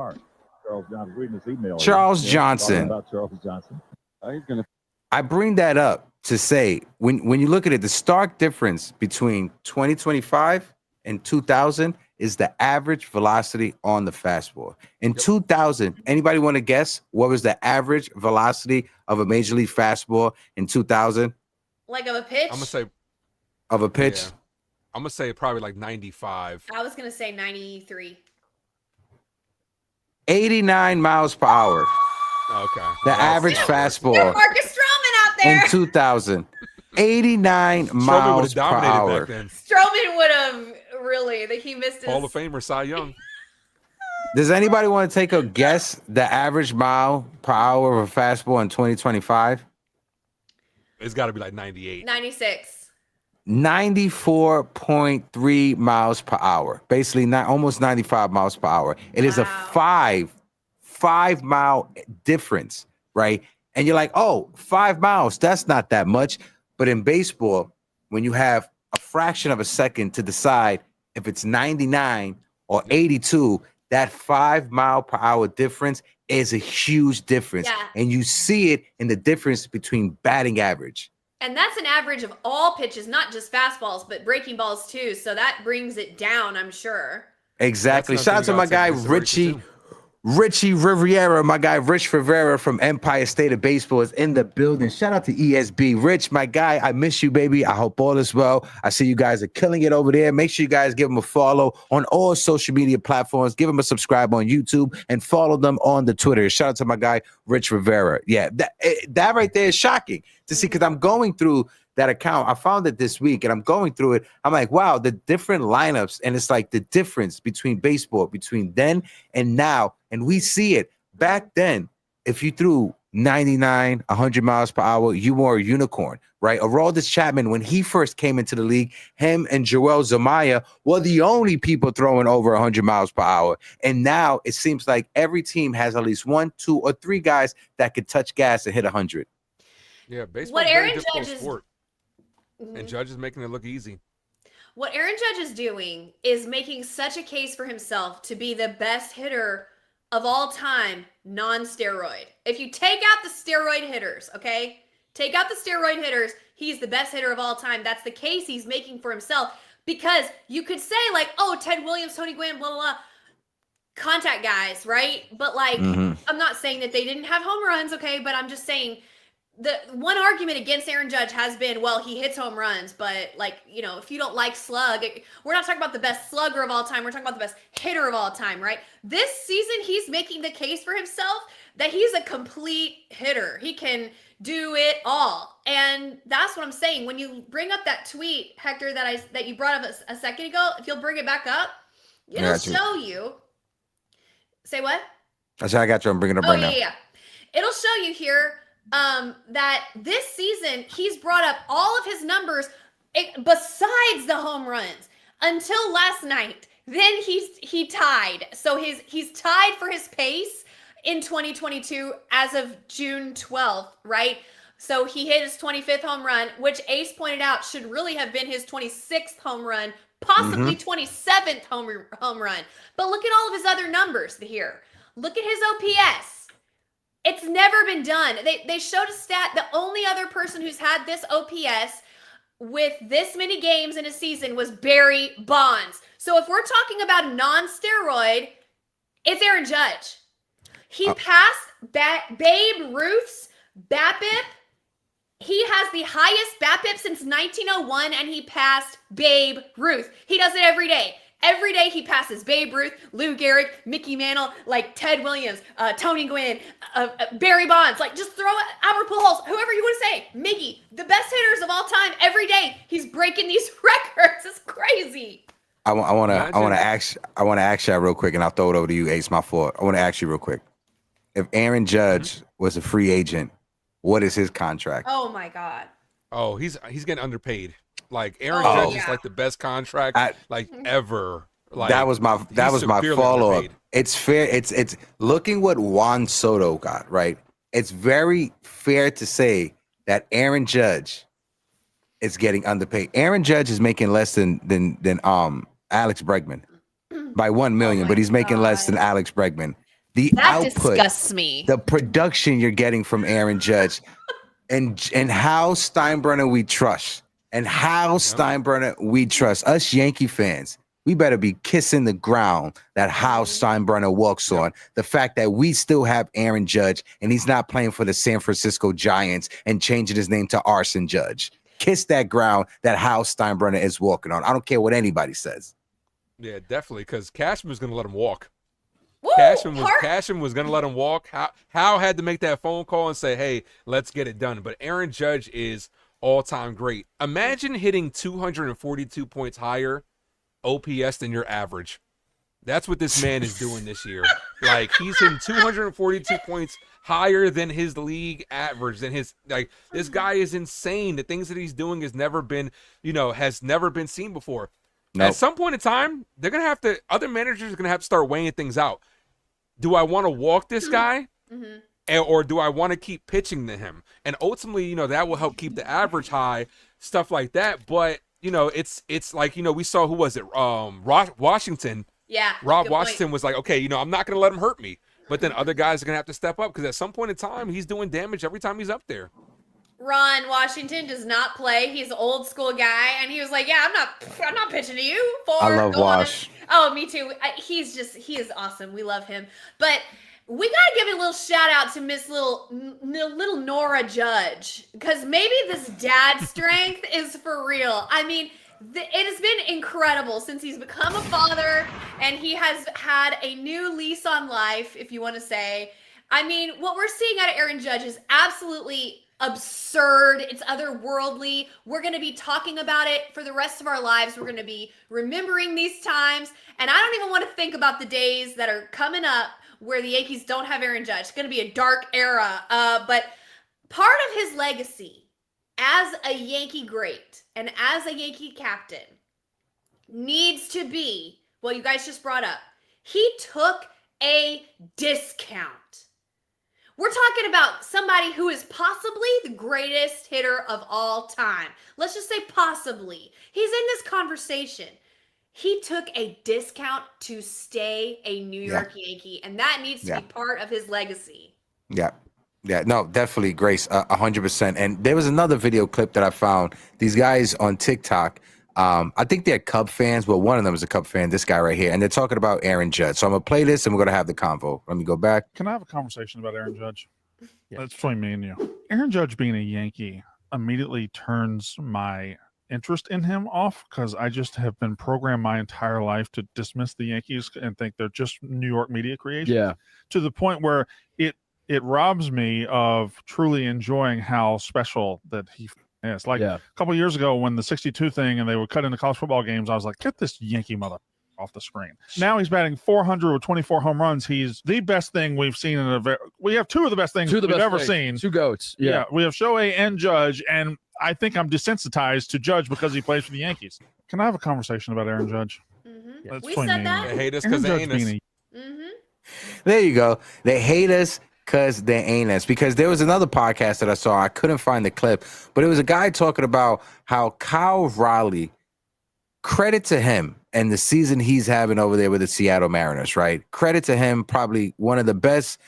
Charles Johnson. I bring that up to say, when you look at it, the stark difference between 2025 and 2000 is the average velocity on the fastball. In 2000, anybody want to guess what was the average velocity of a major league fastball in 2000? Like of a pitch? I'm gonna say Of a pitch? yeah. I'm gonna say probably like 95. I was gonna say 93. 89 miles per hour. Okay. The average Get fastball Marcus Stroman out there. in 2000. 89 Stroman would miles have per dominated hour. back then. Stroman would have really. That he missed his. Hall of Famer Cy Young. Does anybody want to take a guess the average mile per hour of a fastball in 2025? It's got to be like 98. 96. 94.3 miles per hour. Basically, almost 95 miles per hour. It is a Wow. 5 mile difference, right? And you're like, oh, 5 miles, that's not that much. But in baseball, when you have a fraction of a second to decide if it's 99 or 82, that 5 mile per hour difference is a huge difference. Yeah. And you see it in the difference between batting average. And that's an average of all pitches, not just fastballs, but breaking balls too. So that brings it down, I'm sure. Exactly. That's Shout out to nothing my guy, about taking consideration, too. Richie Riviera. My guy, Rich Rivera from Empire State of Baseball is in the building. Shout out to ESB. Rich, my guy, I miss you, baby. I hope all is well. I see you guys are killing it over there. Make sure you guys give him a follow on all social media platforms. Give him a subscribe on YouTube and follow them on the Twitter. Shout out to my guy, Rich Rivera. Yeah, that right there is shocking to see because I'm going through that account. I found it this week and I'm going through it. I'm like, wow, the different lineups. And it's like the difference between baseball, between then and now. And we see it back then. If you threw 99, 100 miles per hour, you were a unicorn, right? Aroldis Chapman, when he first came into the league, him and Joel Zamaya were the only people throwing over 100 miles per hour. And now it seems like every team has at least 1, 2, or 3 guys that could touch gas and hit 100. Yeah, baseball What is a very Aaron difficult Judge is- sport. And Judge is making it look easy. What Aaron Judge is doing is making such a case for himself to be the best hitter of all time, non-steroid. If you take out the steroid hitters, okay? Take out the steroid hitters, he's the best hitter of all time. That's the case he's making for himself because you could say like, oh, Ted Williams, Tony Gwynn, blah, blah, blah. Contact guys, right? But like, I'm not saying that they didn't have home runs, okay? But I'm just saying the one argument against Aaron Judge has been, well, he hits home runs, but like, you know, if you don't like slug, we're not talking about the best slugger of all time. We're talking about the best hitter of all time, right? This season, he's making the case for himself that he's a complete hitter. He can do it all. And that's what I'm saying. When you bring up that tweet, Hector, that you brought up a second ago, if you'll bring it back up, it'll show you. Say what? I said, I got you. I'm bringing it up right now. Yeah. It'll show you here that this season he's brought up all of his numbers besides the home runs until last night. Then he tied. So he's tied for his pace in 2022 as of June 12th, right? So he hit his 25th home run, which Ace pointed out should really have been his 26th home run, possibly 27th home run. But look at all of his other numbers here. Look at his OPS. It's never been done. They showed a stat. The only other person who's had this OPS with this many games in a season was Barry Bonds. So if we're talking about non-steroid, it's Aaron Judge. He passed Babe Ruth's BABIP. He has the highest BABIP since 1901, and he passed Babe Ruth. He does it every day. Every day he passes Babe Ruth, Lou Gehrig, Mickey Mantle, like Ted Williams, Tony Gwynn, Barry Bonds. Like just throw it, Albert Pujols, whoever you want to say. Mickey, the best hitters of all time. Every day he's breaking these records. It's crazy. I want to ask you real quick, and I'll throw it over to you, Ace. My fault. I want to ask you real quick. If Aaron Judge was a free agent, what is his contract? Oh my God. Oh, he's getting underpaid. Like Aaron Judge is like the best contract ever. Like that was my follow up. It's fair. It's looking what Juan Soto got, right? It's very fair to say that Aaron Judge is getting underpaid. Aaron Judge is making less than Alex Bregman by 1 million, but he's making less than Alex Bregman. The output disgusts me. The production you're getting from Aaron Judge, and how Steinbrenner we trust. And how Steinbrenner we trust. Us Yankee fans, we better be kissing the ground that Hal Steinbrenner walks on. The fact that we still have Aaron Judge and he's not playing for the San Francisco Giants and changing his name to Arson Judge. Kiss that ground that Hal Steinbrenner is walking on. I don't care what anybody says. Yeah, definitely, because Cashman was going to let him walk. Woo! Cashman was going to let him walk. Hal had to make that phone call and say, hey, let's get it done. But Aaron Judge is all-time great. Imagine hitting 242 points higher OPS than your average. That's what this man is doing this year. Like, he's hitting 242 points higher than his league average. This guy is insane. The things that he's doing has never been seen before. Nope. At some point in time, other managers are going to have to start weighing things out. Do I want to walk this guy? Or do I want to keep pitching to him? And ultimately, that will help keep the average high, stuff like that. But, it's like, we saw, who was it? Washington. Yeah. Rob Washington was like, okay, I'm not going to let him hurt me. But then other guys are going to have to step up because at some point in time, he's doing damage every time he's up there. Ron Washington does not play. He's an old school guy, and he was like, "Yeah, I'm not pitching to you." I love Wash. Oh, me too. He is awesome. We love him. But we gotta give a little shout out to Miss Little Nora Judge, because maybe this dad strength is for real. I mean, it has been incredible since he's become a father, and he has had a new lease on life, if you want to say. I mean, what we're seeing out of Aaron Judge is absolutely absurd. It's otherworldly. We're going to be talking about it for the rest of our lives. We're going to be remembering these times. And I don't even want to think about the days that are coming up where the Yankees don't have Aaron Judge. It's going to be a dark era. But part of his legacy as a Yankee great and as a Yankee captain needs to be, well, you guys just brought up, he took a discount. We're talking about somebody who is possibly the greatest hitter of all time. Let's just say possibly. He's in this conversation. He took a discount to stay a New York Yankee, and that needs to be part of his legacy. Yeah, no, definitely, Grace, 100%. And there was another video clip that I found. These guys on TikTok, I think they're Cub fans, but one of them is a Cub fan, this guy right here, and they're talking about Aaron Judge. So I'm going to play this, and we're going to have the convo. Let me go back. Can I have a conversation about Aaron Judge? That's between me and you. Aaron Judge being a Yankee immediately turns my interest in him off, because I just have been programmed my entire life to dismiss the Yankees and think they're just New York media creation. Yeah. To the point where it robs me of truly enjoying how special that he is. Like a couple of years ago when the 62 thing and they would cut into college football games, I was like, get this Yankee mother off the screen. Now he's batting 400 with 24 home runs. He's the best thing we've seen we have two of the best things we've ever seen. Two goats. Yeah. We have Shohei and Judge, and I think I'm desensitized to Judge because he plays for the Yankees. Can I have a conversation about Aaron Judge? Mm-hmm. We said that. They hate us because they ain't us. Mm-hmm. There you go. They hate us because they ain't us. Because there was another podcast that I saw. I couldn't find the clip, but it was a guy talking about how Kyle Riley, credit to him and the season he's having over there with the Seattle Mariners, right? Credit to him, probably one of the best.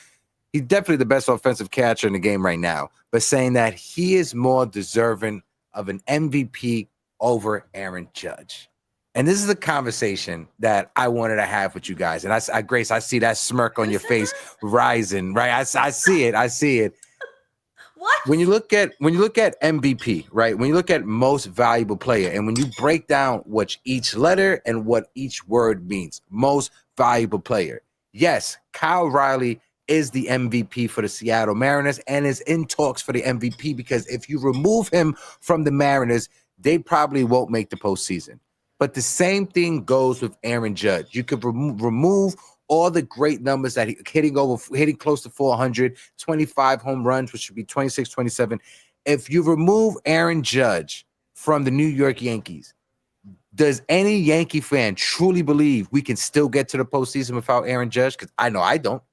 He's definitely the best offensive catcher in the game right now, but saying that he is more deserving of an MVP over Aaron Judge. And this is a conversation that I wanted to have with you guys. And Grace, I see that smirk on your face rising, right? I see it. What? When you look at MVP, right? When you look at most valuable player, and when you break down what each letter and what each word means, most valuable player. Yes, Kyle Riley is the MVP for the Seattle Mariners and is in talks for the MVP, because if you remove him from the Mariners, they probably won't make the postseason. But the same thing goes with Aaron Judge. You could remove all the great numbers that hitting close to 400, 25 home runs, which should be 26, 27. If you remove Aaron Judge from the New York Yankees, does any Yankee fan truly believe we can still get to the postseason without Aaron Judge? Because I know I don't.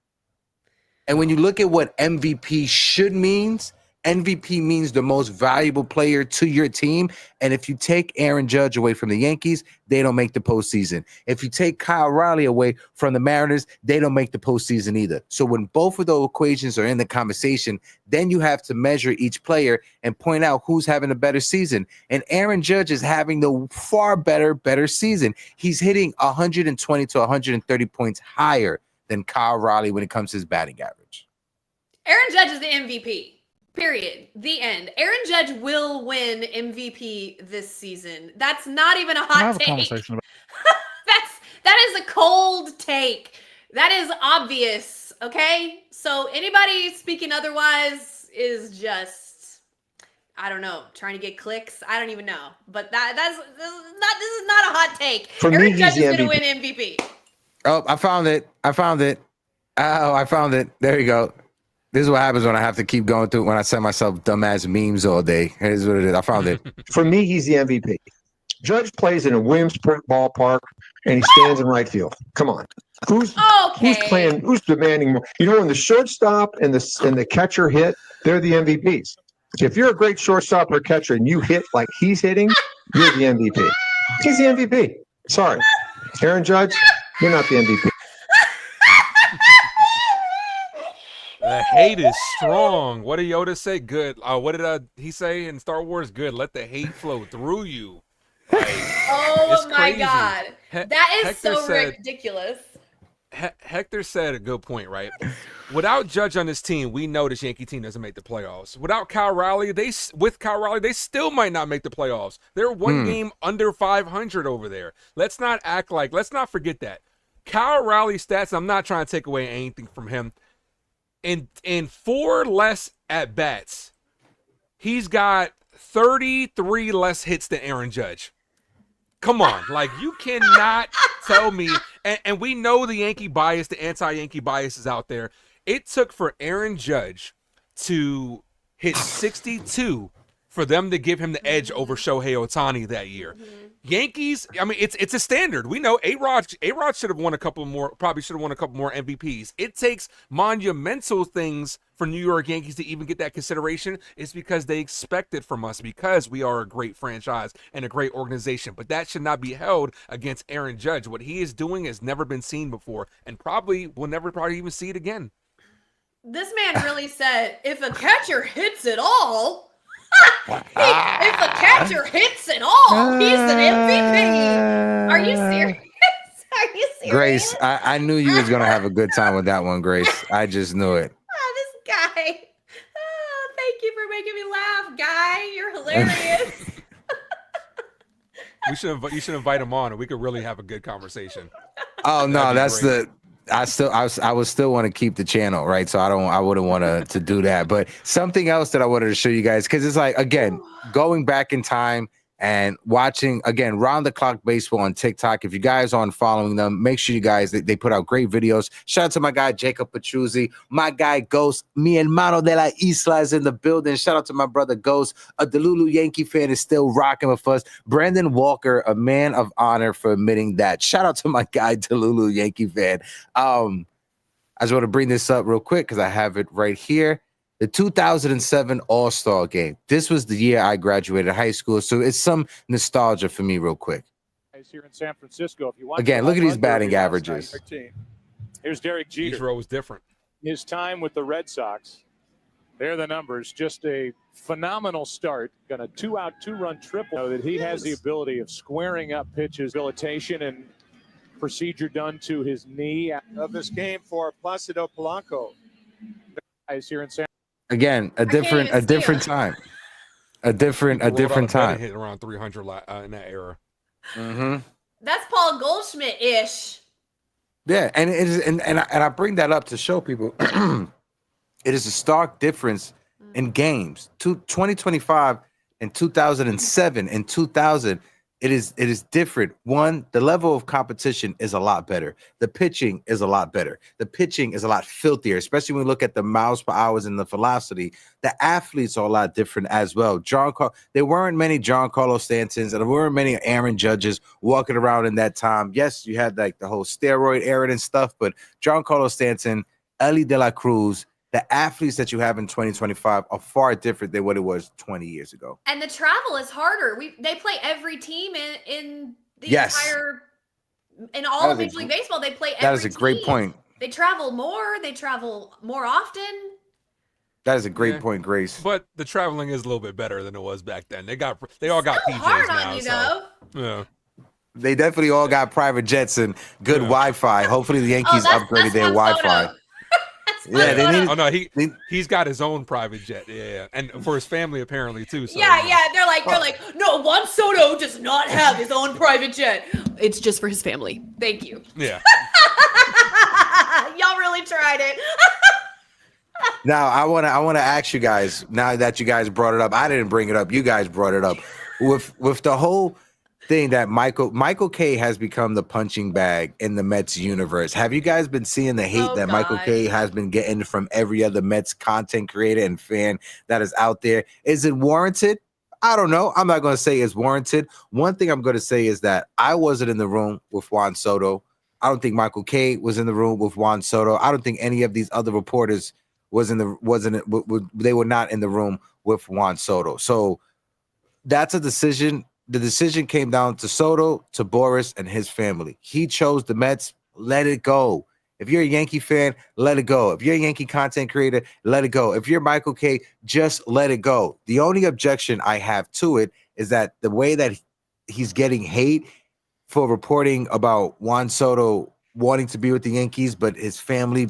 And when you look at what MVP should means, MVP means the most valuable player to your team. And if you take Aaron Judge away from the Yankees, they don't make the postseason. If you take Kyle Riley away from the Mariners, they don't make the postseason either. So when both of those equations are in the conversation, then you have to measure each player and point out who's having a better season. And Aaron Judge is having the far better season. He's hitting 120 to 130 points higher than Kyle Riley when it comes to his batting average. Aaron Judge is the MVP. Period. The end. Aaron Judge will win MVP this season. That's not even a hot take. Conversation about that is a cold take. That is obvious. Okay. So anybody speaking otherwise is just, I don't know, trying to get clicks. I don't even know. But this is not a hot take. For Aaron me, Judge he's is the going to win MVP. Oh, I found it. Oh, I found it. There you go. This is what happens when I have to keep going through when I send myself dumbass memes all day. Here's what it is. I found it. For me, he's the MVP. Judge plays in a Williamsport ballpark, and he stands in right field. Come on. Who's playing? Who's demanding more? You know, when the shortstop and the catcher hit, they're the MVPs. If you're a great shortstop or catcher and you hit like he's hitting, you're the MVP. He's the MVP. Sorry. Aaron Judge, you're not the MVP. The hate is strong. What did Yoda say? Good. What did he say in Star Wars? Good. Let the hate flow through you. Like, oh my crazy. God. That is Hector so said, ridiculous. Hector said a good point, right? Without Judge on this team, we know this Yankee team doesn't make the playoffs. Without Kyle Riley, they still might not make the playoffs. They're one game under 500 over there. Let's not forget that. Kyle Riley's stats, I'm not trying to take away anything from him. In 4 less at bats, he's got 33 less hits than Aaron Judge. Come on, like you cannot tell me. And we know the Yankee bias, the anti-Yankee bias is out there. It took for Aaron Judge to hit 62 for them to give him the edge over Shohei Ohtani that year. Yankees, I mean, it's a standard. We know A-Rod should have won a couple more MVPs. It takes monumental things for New York Yankees to even get that consideration. It's because they expect it from us because we are a great franchise and a great organization. But that should not be held against Aaron Judge. What he is doing has never been seen before and probably will never even see it again. This man really said, if a catcher hits it all... if a catcher hits it all, he's an MVP. Are you serious? Are you serious? Grace, I knew you was gonna have a good time with that one, Grace. I just knew it. This guy. Oh, thank you for making me laugh, guy. You're hilarious. You should invite him on, and we could really have a good conversation. Oh no, that's great. I would still want to keep the channel, right? So I wouldn't want to do that. But something else that I wanted to show you guys, because it's like, again, going back in time and watching, again, round the clock baseball on TikTok. If you guys aren't following them, make sure you guys, they put out great videos. Shout out to my guy, Jacob Petruzzi, my guy, Ghost, mi hermano de la isla is in the building. Shout out to my brother, Ghost. A Delulu Yankee fan is still rocking with us. Brandon Walker, a man of honor for admitting that. Shout out to my guy, Delulu Yankee fan. I just want to bring this up real quick because I have it right here. The 2007 All-Star Game. This was the year I graduated high school, so it's some nostalgia for me real quick. Here in San Francisco, if you want again, look at these batting averages. Here's Derek Jeter. Each row is different. His time with the Red Sox. There are the numbers. Just a phenomenal start. Got a 2-out, 2-run triple. You know that he has the ability of squaring up pitches, rehabilitation, and procedure done to his knee. Of this game for Placido Polanco. Guys here in San. Again, a different time. A different time. Hit around 300 in that era. Mm-hmm. That's Paul Goldschmidt-ish. Yeah, and it is, and I bring that up to show people it is a stark difference in games. 2025 and 2007 and 2000. It is different. One, the level of competition is a lot better. The pitching is a lot better. The pitching is a lot filthier, especially when we look at the miles per hour and the velocity. The athletes are a lot different as well. There weren't many Giancarlo Stantons and there weren't many Aaron Judges walking around in that time. Yes, you had like the whole steroid era and stuff, but Giancarlo Stanton, Ellie De La Cruz, the athletes that you have in 2025 are far different than what it was 20 years ago. And the travel is harder. They play every team in the Yes. entire in all of Major League Baseball. They play every That is a great team. point. They travel more. They travel more often. That is a great point, Grace. But the traveling is a little bit better than it was back then. They all got Still PJs hard now. on you, So, though. yeah. They definitely all got private jets and good Wi-Fi. Hopefully the Yankees upgraded their Wi-Fi. Yeah, they need. Oh no, he's got his own private jet. Yeah, and for his family apparently too. So, Yeah. They're like, no, Juan Soto does not have his own private jet. It's just for his family. Thank you. Yeah. Y'all really tried it. Now I wanna ask you guys. Now that you guys brought it up, I didn't bring it up. You guys brought it up. With the whole thing that Michael K has become the punching bag in the Mets universe. Have you guys been seeing the hate that Michael K has been getting from every other Mets content creator and fan that is out there? Is it warranted? I don't know. I'm not going to say it's warranted. One thing I'm going to say is that I wasn't in the room with Juan Soto. I don't think Michael K was in the room with Juan Soto. I don't think any of these other reporters they were not in the room with Juan Soto. So that's a decision. The decision came down to Soto, to Boris, and his family. He chose the Mets. Let it go. If you're a Yankee fan, let it go. If you're a Yankee content creator, let it go. If you're Michael K, just let it go. The only objection I have to it is that the way that he's getting hate for reporting about Juan Soto wanting to be with the Yankees, but his family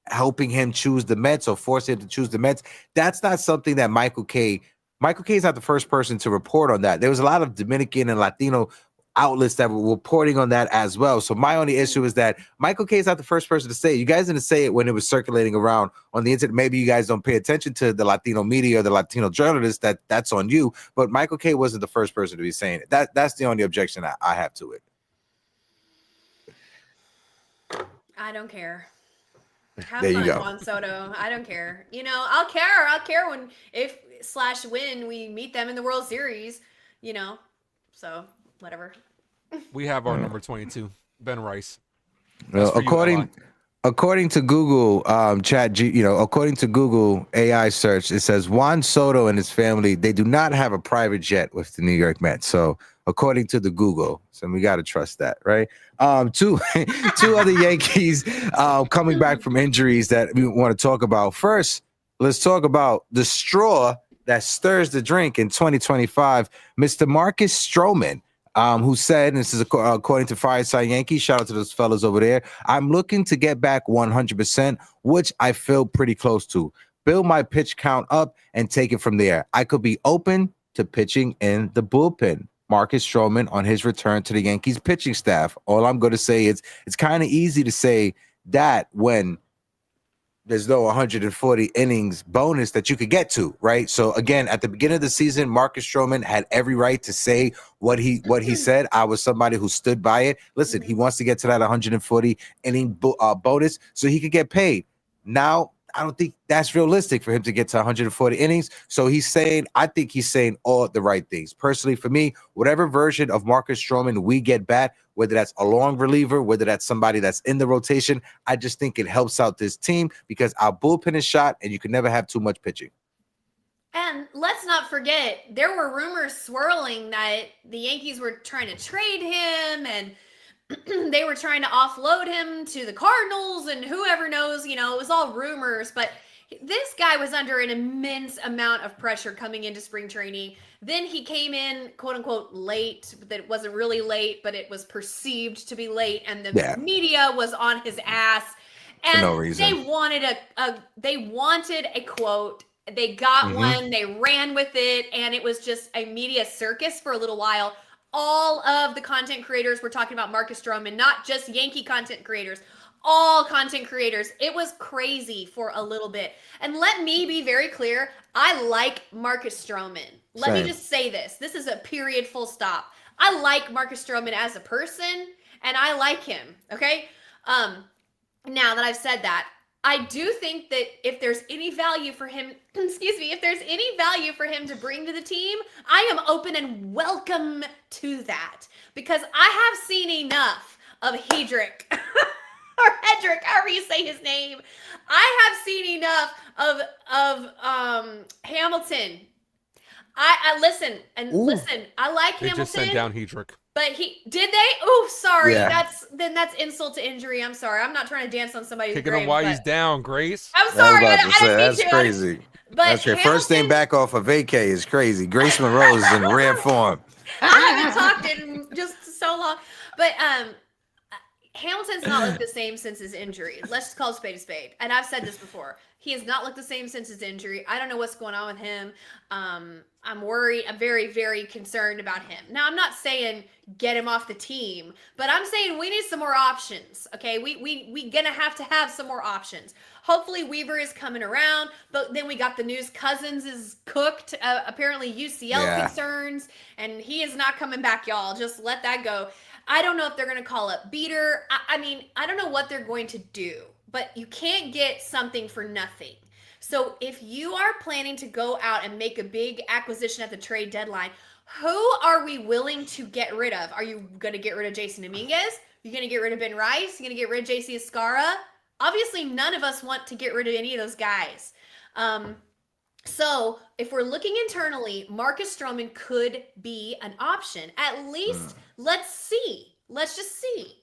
helping him choose the Mets or forcing him to choose the Mets, that's not something that Michael K is not the first person to report on that. There was a lot of Dominican and Latino outlets that were reporting on that as well. So my only issue is that Michael K is not the first person to say it. You guys didn't say it when it was circulating around on the internet. Maybe you guys don't pay attention to the Latino media or the Latino journalists. That's on you. But Michael K wasn't the first person to be saying it. That's the only objection I have to it. I don't care. Have there fun, you go. Juan Soto. I don't care. I'll care when when we meet them in the World Series, so whatever. We have our number 22, Ben Rice. According to Google, according to Google AI search, it says Juan Soto and his family, they do not have a private jet with the New York Mets. So according to the Google, so we got to trust that, right? Two other Yankees coming back from injuries that we want to talk about. First, let's talk about the straw that stirs the drink in 2025. Mr. Marcus Stroman, who said, and this is according to Fireside Yankee, shout out to those fellas over there, I'm looking to get back 100%, which I feel pretty close to. Build my pitch count up and take it from there. I could be open to pitching in the bullpen. Marcus Stroman on his return to the Yankees pitching staff. All I'm going to say is it's kind of easy to say that when there's no 140 innings bonus that you could get to, right? So again, at the beginning of the season, Marcus Stroman had every right to say what he said. I was somebody who stood by it. Listen, he wants to get to that 140 inning bonus so he could get paid. Now, I don't think that's realistic for him to get to 140 innings. So I think he's saying all the right things. Personally, for me, whatever version of Marcus Stroman we get back, whether that's a long reliever, whether that's somebody that's in the rotation, I just think it helps out this team because our bullpen is shot and you can never have too much pitching. And let's not forget, there were rumors swirling that the Yankees were trying to trade him and they were trying to offload him to the Cardinals and whoever knows, it was all rumors, but this guy was under an immense amount of pressure coming into spring training. Then he came in, quote unquote, late, that it wasn't really late, but it was perceived to be late. And the media was on his ass. And for no reason. They wanted a quote. They got one, they ran with it, and it was just a media circus for a little while. All of the content creators were talking about Marcus Stroman, not just Yankee content creators, all content creators. It was crazy for a little bit. And let me be very clear, I like Marcus Stroman. Let me just say this. This is a period, full stop. I like Marcus Stroman as a person, and I like him, okay? Now that I've said that, I do think that if there's any value for him, if there's any value for him to bring to the team, I am open and welcome to that because I have seen enough of Hedrick. All or Hedrick, however you say his name. I have seen enough of Hamilton. I listen. I like They Hamilton. just sent down Hedrick. But did they? Oh, sorry. Yeah. That's insult to injury. I'm sorry. I'm not trying to dance on somebody's Kicking grave. him while he's down, Grace. I'm sorry. I didn't mean That's to. crazy. But That's your first thing back off of vacay is crazy. Grace Monroe is in rare form. I haven't talked in just so long. But Hamilton's not looked the same since his injury. Let's just call a spade a spade. And I've said this before. He has not looked the same since his injury. I don't know what's going on with him. I'm worried. I'm very, very concerned about him. Now, I'm not saying get him off the team, but I'm saying we need some more options. Okay, we gonna have to have some more options. Hopefully, Weaver is coming around, but then we got the news Cousins is cooked. Apparently, UCL concerns, and he is not coming back, y'all. Just let that go. I don't know if they're gonna call up Beater. I mean, I don't know what they're going to do, but you can't get something for nothing. So if you are planning to go out and make a big acquisition at the trade deadline, who are we willing to get rid of? Are you going to get rid of Jason Dominguez? Are you going to get rid of Ben Rice? Are you going to get rid of JC Escara? Obviously, none of us want to get rid of any of those guys. So if we're looking internally, Marcus Stroman could be an option. At least let's see. Let's just see,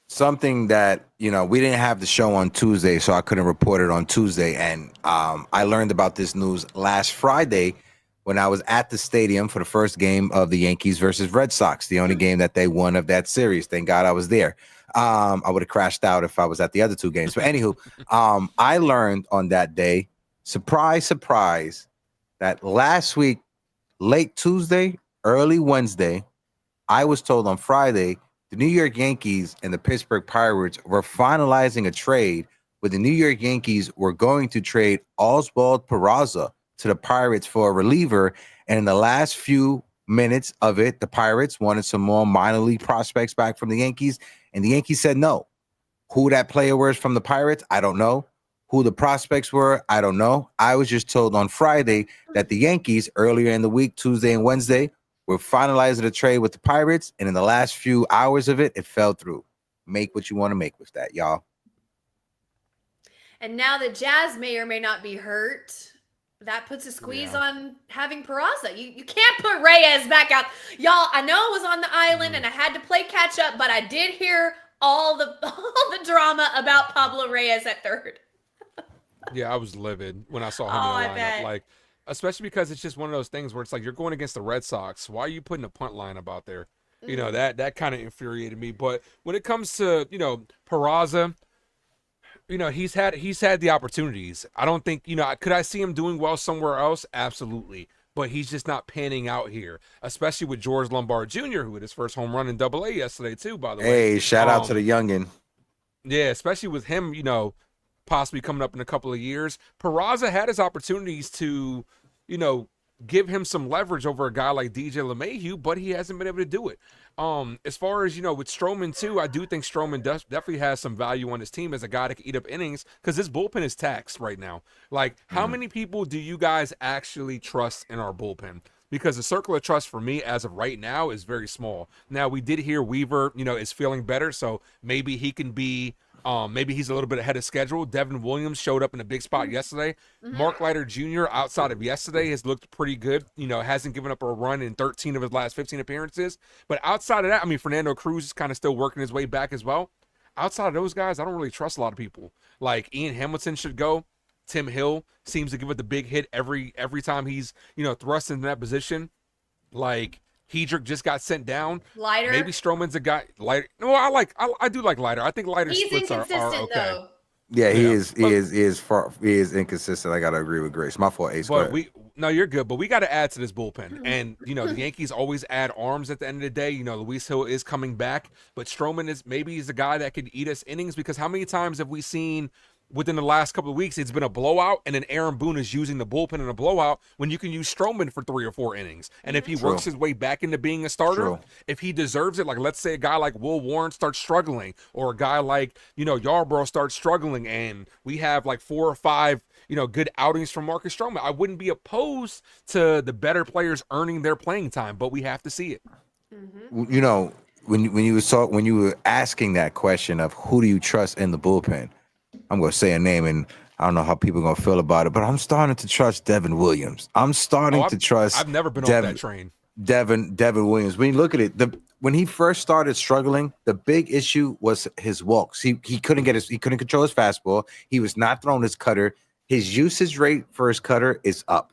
Something that, we didn't have the show on Tuesday, so I couldn't report it on Tuesday. And I learned about this news last Friday when I was at the stadium for the first game of the Yankees versus Red Sox, the only game that they won of that series. Thank God I was there. I would have crashed out if I was at the other two games. But anywho, I learned on that day, surprise, surprise, that last week, late Tuesday, early Wednesday, I was told on Friday, the New York Yankees and the Pittsburgh Pirates were finalizing a trade where the New York Yankees were going to trade Oswald Peraza to the Pirates for a reliever. And in the last few minutes of it, the Pirates wanted some more minor league prospects back from the Yankees, and the Yankees said no. Who that player was from the Pirates, I don't know. Who the prospects were, I don't know. I was just told on Friday that the Yankees earlier in the week, Tuesday and Wednesday, we're finalizing a trade with the Pirates, and in the last few hours of it, it fell through. Make what you want to make with that, y'all. And now that Jazz may or may not be hurt, that puts a squeeze on having Peraza. You can't put Reyes back out. Y'all, I know I was on the island and I had to play catch up, but I did hear all the drama about Pablo Reyes at third. Yeah, I was livid when I saw him in the lineup. Like, especially because it's just one of those things where it's like you're going against the Red Sox. Why are you putting a punt lineup out there? That kind of infuriated me. But when it comes to, Peraza, he's had the opportunities. I don't think, could I see him doing well somewhere else? Absolutely. But he's just not panning out here, especially with George Lombard Jr., who hit his first home run in Double-A yesterday too, by the way. Hey, shout out to the youngin. Yeah, especially with him, possibly coming up in a couple of years. Peraza had his opportunities to, give him some leverage over a guy like DJ LeMahieu, but he hasn't been able to do it. As far as, with Stroman too, I do think Stroman definitely has some value on his team as a guy that can eat up innings because his bullpen is taxed right now. Like, how many people do you guys actually trust in our bullpen? Because the circle of trust for me as of right now is very small. Now, we did hear Weaver, is feeling better, so maybe he can be maybe he's a little bit ahead of schedule. Devin Williams showed up in a big spot yesterday. Mark Leiter Jr., outside of yesterday, has looked pretty good. Hasn't given up a run in 13 of his last 15 appearances. But outside of that, Fernando Cruz is kind of still working his way back as well. Outside of those guys, I don't really trust a lot of people. Like, Ian Hamilton should go. Tim Hill seems to give it the big hit every time he's, thrust into that position. Like, Hedrick just got sent down. Leiter. Maybe Stroman's a guy. Leiter. No, I do like Leiter. I think Leiter's splits are okay. Though. Yeah, he is inconsistent. I gotta agree with Grace. My fault, Ace. But you're good. But we got to add to this bullpen, and the Yankees always add arms at the end of the day. Luis Hill is coming back, but Stroman he's a guy that could eat us innings because how many times have we seen? Within the last couple of weeks, it's been a blowout, and then Aaron Boone is using the bullpen in a blowout when you can use Stroman for 3 or 4 innings. And if he works his way back into being a starter, if he deserves it, like let's say a guy like Will Warren starts struggling, or a guy like, Yarbrough starts struggling, and we have like 4 or 5, good outings from Marcus Stroman, I wouldn't be opposed to the better players earning their playing time, but we have to see it. when you were asking that question of who do you trust in the bullpen, I'm gonna say a name, and I don't know how people are gonna feel about it, but I'm starting to trust Devin Williams. I'm starting to trust. I've never been off that train. Devin Williams. When you look at it, when he first started struggling, the big issue was his walks. He couldn't control his fastball. He was not throwing his cutter. His usage rate for his cutter is up.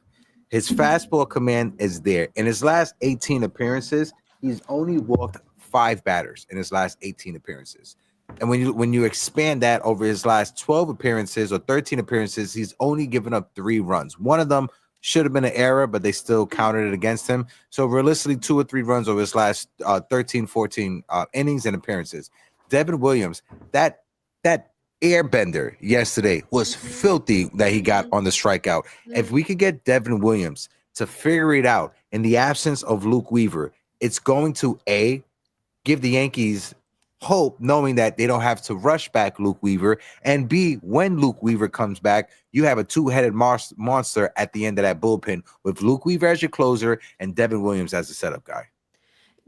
His fastball command is there. In his last 18 appearances, he's only walked 5 batters in his last 18 appearances. And when you expand that over his last 12 appearances or 13 appearances, he's only given up 3 runs. One of them should have been an error, but they still counted it against him. So realistically, 2 or 3 runs over his last 13, 14 innings and appearances. Devin Williams, that airbender yesterday was filthy that he got on the strikeout. If we could get Devin Williams to figure it out in the absence of Luke Weaver, it's going to give the Yankees hope, knowing that they don't have to rush back Luke Weaver, and B, when Luke Weaver comes back, you have a 2-headed monster at the end of that bullpen with Luke Weaver as your closer and Devin Williams as the setup guy.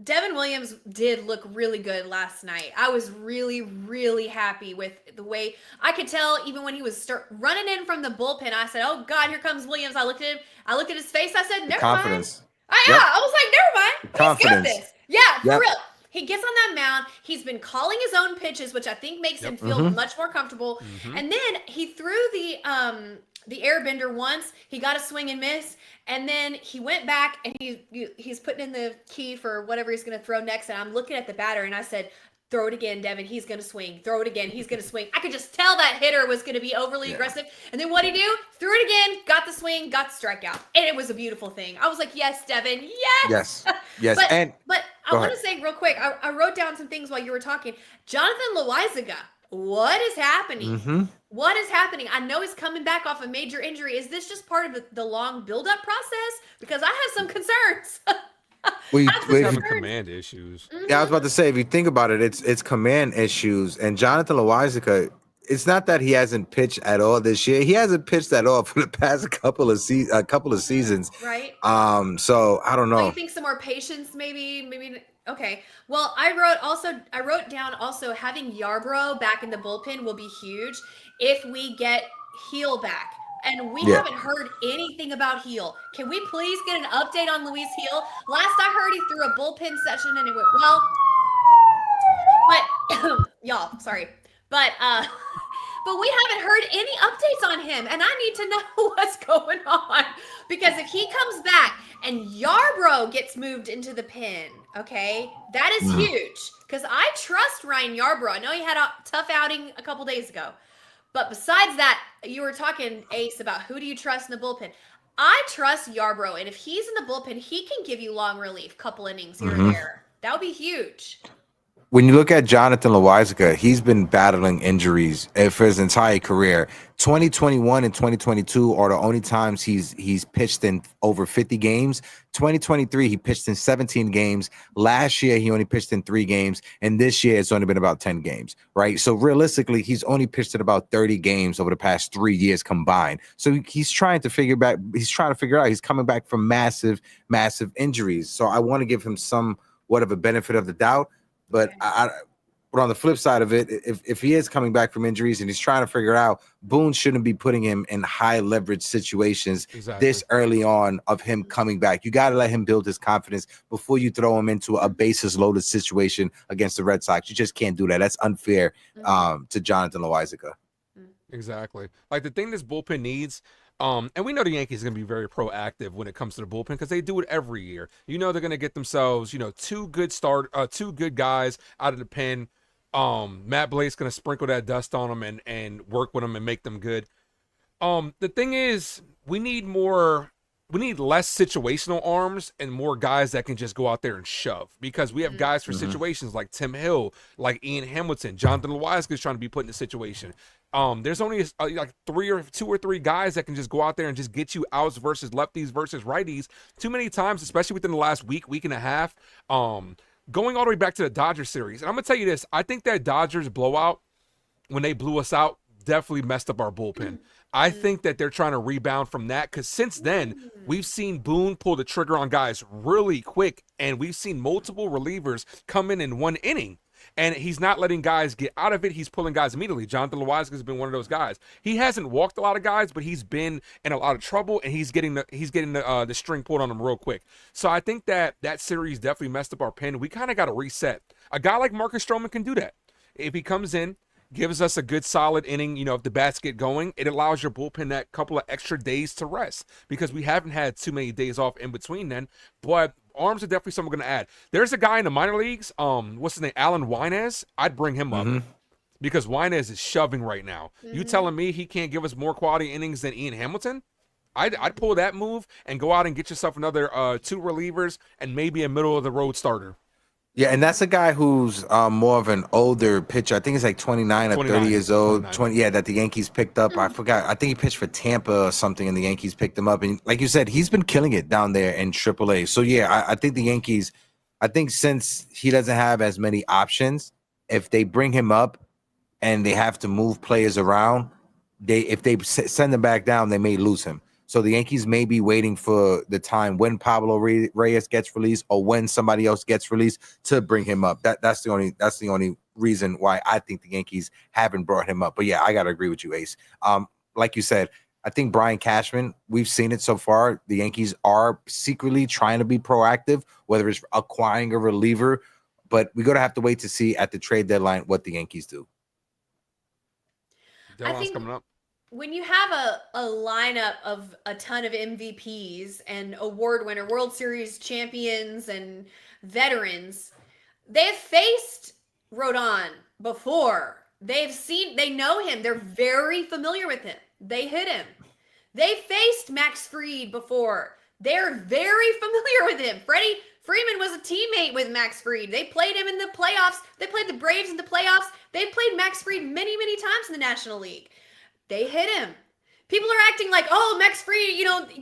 Devin Williams did look really good last night. I was really, really happy with the way I could tell even when he was running in from the bullpen. I said, "Oh God, here comes Williams." I looked at him. I looked at his face. I said, "Never mind." I was like, "Never mind. He's got this." Yeah, for real. He gets on that mound. He's been calling his own pitches, which I think makes him feel much more comfortable. And then he threw the airbender once. He got a swing and miss, and then he went back and he's putting in the key for whatever he's going to throw next. And I'm looking at the batter and I said, "Throw it again, Devin. He's going to swing. Throw it again. He's going to swing." I could just tell that hitter was going to be overly aggressive. And then what'd he do? Threw it again, got the swing, got the strikeout. And it was a beautiful thing. I was like, "Yes, Devin. Yes." Yes. But I want to say real quick, I wrote down some things while you were talking. Jonathan Loaizaga, what is happening? What is happening? I know he's coming back off a major injury. Is this just part of the long build-up process? Because I have some concerns. He's having command issues. Yeah, I was about to say, if you think about it, it's command issues. And Jonathan Loaizaga, it's not that he hasn't pitched at all this year. He hasn't pitched at all for the past couple of seasons. Right. So I don't know. Do you think some more patience, maybe? Okay. Well, I wrote down also having Yarbrough back in the bullpen will be huge if we get Heel back. And we haven't heard anything about Heel. Can we please get an update on Luis Heel? Last I heard, he threw a bullpen session and it went well. But y'all, sorry. But we haven't heard any updates on him, and I need to know what's going on. Because if he comes back and Yarbrough gets moved into the pen, okay, that is huge. Because I trust Ryan Yarbrough. I know he had a tough outing a couple days ago. But besides that, you were talking, Ace, about who do you trust in the bullpen. I trust Yarbrough, and if he's in the bullpen, he can give you long relief, couple innings here and there. That would be huge. When you look at Jonathan Loaizaga, he's been battling injuries for his entire career. 2021 and 2022 are the only times he's pitched in over 50 games. 2023, he pitched in 17 games. Last year, he only pitched in 3 games. And this year, it's only been about 10 games, right? So realistically, he's only pitched in about 30 games over the past 3 years combined. So he's trying to figure out. He's coming back from massive injuries. So I want to give him somewhat of a benefit of the doubt. But but on the flip side of it, if he is coming back from injuries and he's trying to figure out, Boone shouldn't be putting him in high leverage situations this early on of him coming back. You got to let him build his confidence before you throw him into a bases loaded situation against the Red Sox. You just can't do that. That's unfair to Jonathan Loaizaga. Exactly. Like the thing this bullpen needs. And we know the Yankees are going to be very proactive when it comes to the bullpen because they do it every year. You know they're going to get themselves, 2 good guys out of the pen. Matt Blake's going to sprinkle that dust on them and work with them and make them good. The thing is, we need less situational arms and more guys that can just go out there and shove because we have guys for situations like Tim Hill, like Ian Hamilton, Jonathan Loaizaga is trying to be put in a situation. There's only like 2 or 3 guys that can just go out there and just get you outs versus lefties versus righties. Too many times, especially within the last week and a half, going all the way back to the Dodgers series. And I'm going to tell you this. I think that Dodgers blowout, when they blew us out, definitely messed up our bullpen. I think that they're trying to rebound from that because since then, we've seen Boone pull the trigger on guys really quick, and we've seen multiple relievers come in one inning. And he's not letting guys get out of it. He's pulling guys immediately. Jonathan Loizaga has been one of those guys. He hasn't walked a lot of guys, but he's been in a lot of trouble, and he's getting the string pulled on him real quick. So I think that series definitely messed up our pen. We kind of got to reset. A guy like Marcus Stroman can do that. If he comes in, gives us a good solid inning, if the bats get going, it allows your bullpen that couple of extra days to rest because we haven't had too many days off in between then. But arms are definitely something we're going to add. There's a guy in the minor leagues, what's his name, Alan Wynez. I'd bring him up because Wynez is shoving right now. You telling me he can't give us more quality innings than Ian Hamilton? I'd pull that move and go out and get yourself another 2 relievers and maybe a middle of the road starter. Yeah, and that's a guy who's more of an older pitcher. I think he's like 29 or 30 years old. 20, yeah, that the Yankees picked up. I forgot. I think he pitched for Tampa or something, and the Yankees picked him up. And like you said, he's been killing it down there in AAA. So, yeah, I think the Yankees, since he doesn't have as many options, if they bring him up and they have to move players around, if they send him back down, they may lose him. So the Yankees may be waiting for the time when Pablo Reyes gets released or when somebody else gets released to bring him up. That's the only reason why I think the Yankees haven't brought him up. But yeah, I gotta agree with you, Ace. Like you said, I think Brian Cashman, we've seen it so far. The Yankees are secretly trying to be proactive, whether it's acquiring a reliever, but we're gonna have to wait to see at the trade deadline what the Yankees do. Deadline's coming up. When you have a lineup of a ton of MVPs and award winner, World Series champions and veterans, they've faced Rodon before. They know him. They're very familiar with him. They hit him. They faced Max Fried before. They're very familiar with him. Freddie Freeman was a teammate with Max Fried. They played him in the playoffs. They played the Braves in the playoffs. They played Max Fried many, many times in the National League. They hit him. People are acting like, oh, Max Fried,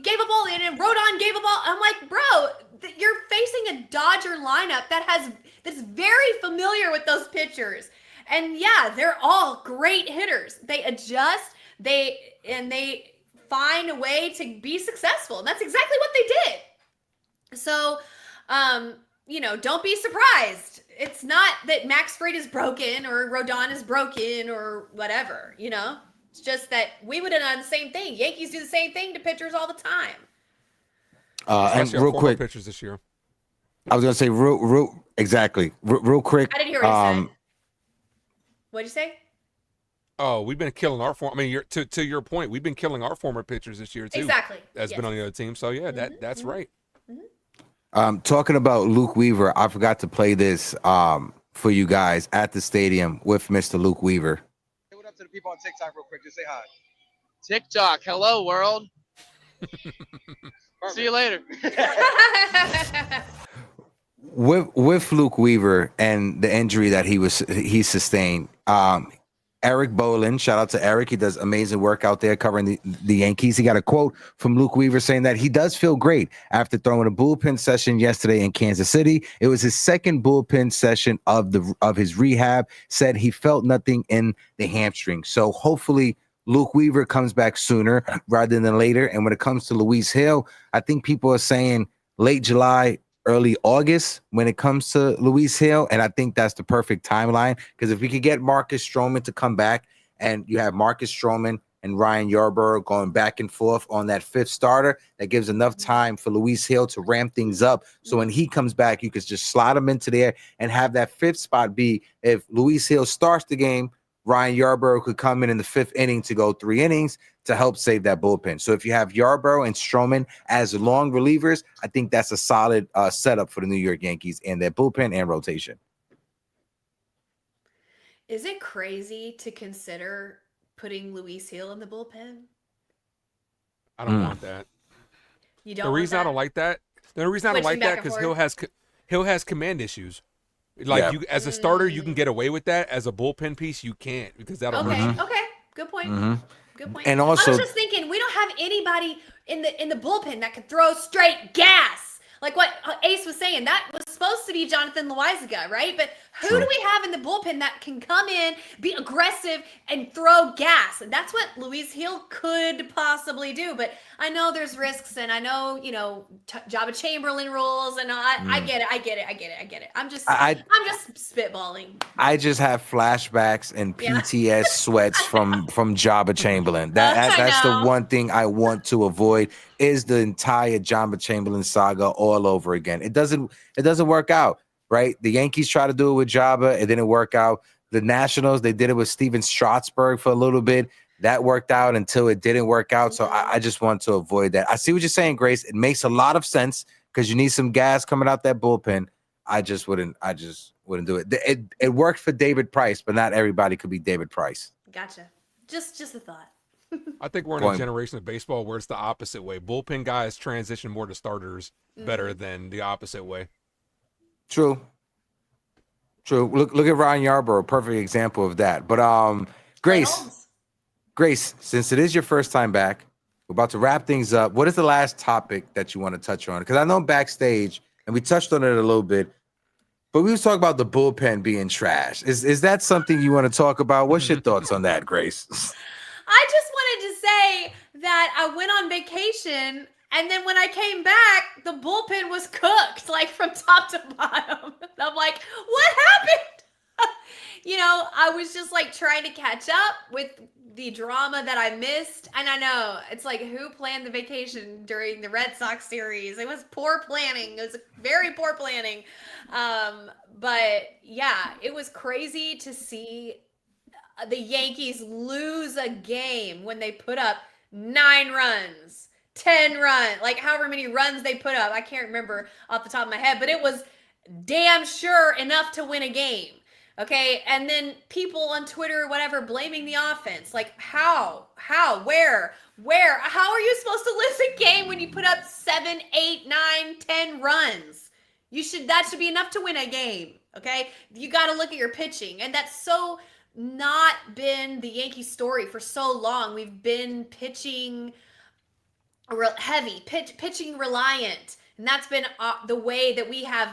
gave up all, and Rodon gave up all. I'm like, bro, you're facing a Dodger lineup that's very familiar with those pitchers. And yeah, they're all great hitters. They adjust, they find a way to be successful. And that's exactly what they did. So, don't be surprised. It's not that Max Fried is broken or Rodon is broken or whatever, It's just that we would have done the same thing. Yankees do the same thing to pitchers all the time. And real quick, pitchers this year. I was gonna say real quick. I didn't hear what you said. What'd you say? Oh, we've been killing our former. I mean, to your point, we've been killing our former pitchers this year too. Exactly. That's been on the other team. So yeah, that's right. Talking about Luke Weaver, I forgot to play this for you guys at the stadium with Mr. Luke Weaver. What up to the people on TikTok real quick? Just say hi. TikTok, hello world. See you later. With Luke Weaver and the injury that he sustained, Eric Bolin, shout out to Eric. He does amazing work out there covering the Yankees. He got a quote from Luke Weaver saying that he does feel great after throwing a bullpen session yesterday in Kansas City. It was his second bullpen session of his rehab. Said he felt nothing in the hamstring. So hopefully Luke Weaver comes back sooner rather than later. And when it comes to Luis Hill, I think people are saying late July, early August when it comes to Luis Hill. And I think that's the perfect timeline, because if we could get Marcus Stroman to come back and you have Marcus Stroman and Ryan Yarbrough going back and forth on that fifth starter, that gives enough time for Luis Hill to ramp things up. So when he comes back, you could just slide him into there and have that fifth spot be, if Luis Hill starts the game, Ryan Yarbrough could come in the fifth inning to go 3 innings to help save that bullpen. So if you have Yarbrough and Stroman as long relievers, I think that's a solid setup for the New York Yankees and their bullpen and rotation. Is it crazy to consider putting Luis Hill in the bullpen? I don't want that. You don't. The reason I don't like that, because Hill has command issues. Like you, as a starter, you can get away with that. As a bullpen piece, you can't, because that'll hurt you. Okay, good point. Good point. And also, I was just thinking, we don't have anybody in the bullpen that could throw straight gas. Like what Ace was saying, that was supposed to be Jonathan Loizaga, right? But Who do we have in the bullpen that can come in, be aggressive, and throw gas? And that's what Luis Hill could possibly do. But I know there's risks, and I know, Jabba Chamberlain rules, and I get it. I'm just spitballing. I just have flashbacks and PTS sweats from Jabba Chamberlain. That's the one thing I want to avoid is the entire Jabba Chamberlain saga all over again. It doesn't work out. Right, the Yankees try to do it with Jabba, it didn't work out. The Nationals, they did it with Steven Strasburg for a little bit. That worked out until it didn't work out. So I just want to avoid that. I see what you're saying, Grace. It makes a lot of sense because you need some gas coming out that bullpen. I just wouldn't do it. It worked for David Price, but not everybody could be David Price. Gotcha. Just a thought. I think we're in a generation of baseball where it's the opposite way. Bullpen guys transition more to starters better than the opposite way. True. Look at Ryan Yarbrough, perfect example of that. But Grace, since it is your first time back, we're about to wrap things up. What is the last topic that you want to touch on? Because I know backstage, and we touched on it a little bit, but we was talking about the bullpen being trash. Is that something you want to talk about? What's your thoughts on that, Grace? I just wanted to say that I went on vacation. And then when I came back, the bullpen was cooked, like from top to bottom. I'm like, what happened? I was just like trying to catch up with the drama that I missed. And I know it's like, who planned the vacation during the Red Sox series? It was poor planning. It was very poor planning. But yeah, it was crazy to see the Yankees lose a game when they put up 9 runs. 10 runs, like however many runs they put up. I can't remember off the top of my head, but it was damn sure enough to win a game. Okay. And then people on Twitter or whatever blaming the offense. Like how, where, how are you supposed to lose a game when you put up 7, 8, 9, 10 runs? That should be enough to win a game. Okay. You got to look at your pitching. And that's so not been the Yankee story for so long. We've been pitching heavy, pitching reliant. And that's been the way that we have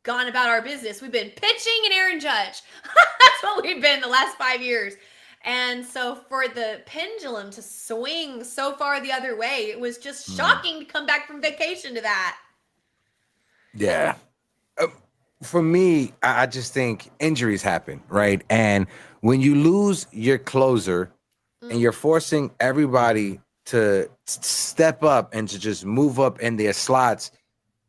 gone about our business. We've been pitching and Aaron Judge. That's what we've been the last 5 years. And so for the pendulum to swing so far the other way, it was just shocking to come back from vacation to that. Yeah. For me, I just think injuries happen, right? And when you lose your closer and you're forcing everybody to step up and to just move up in their slots,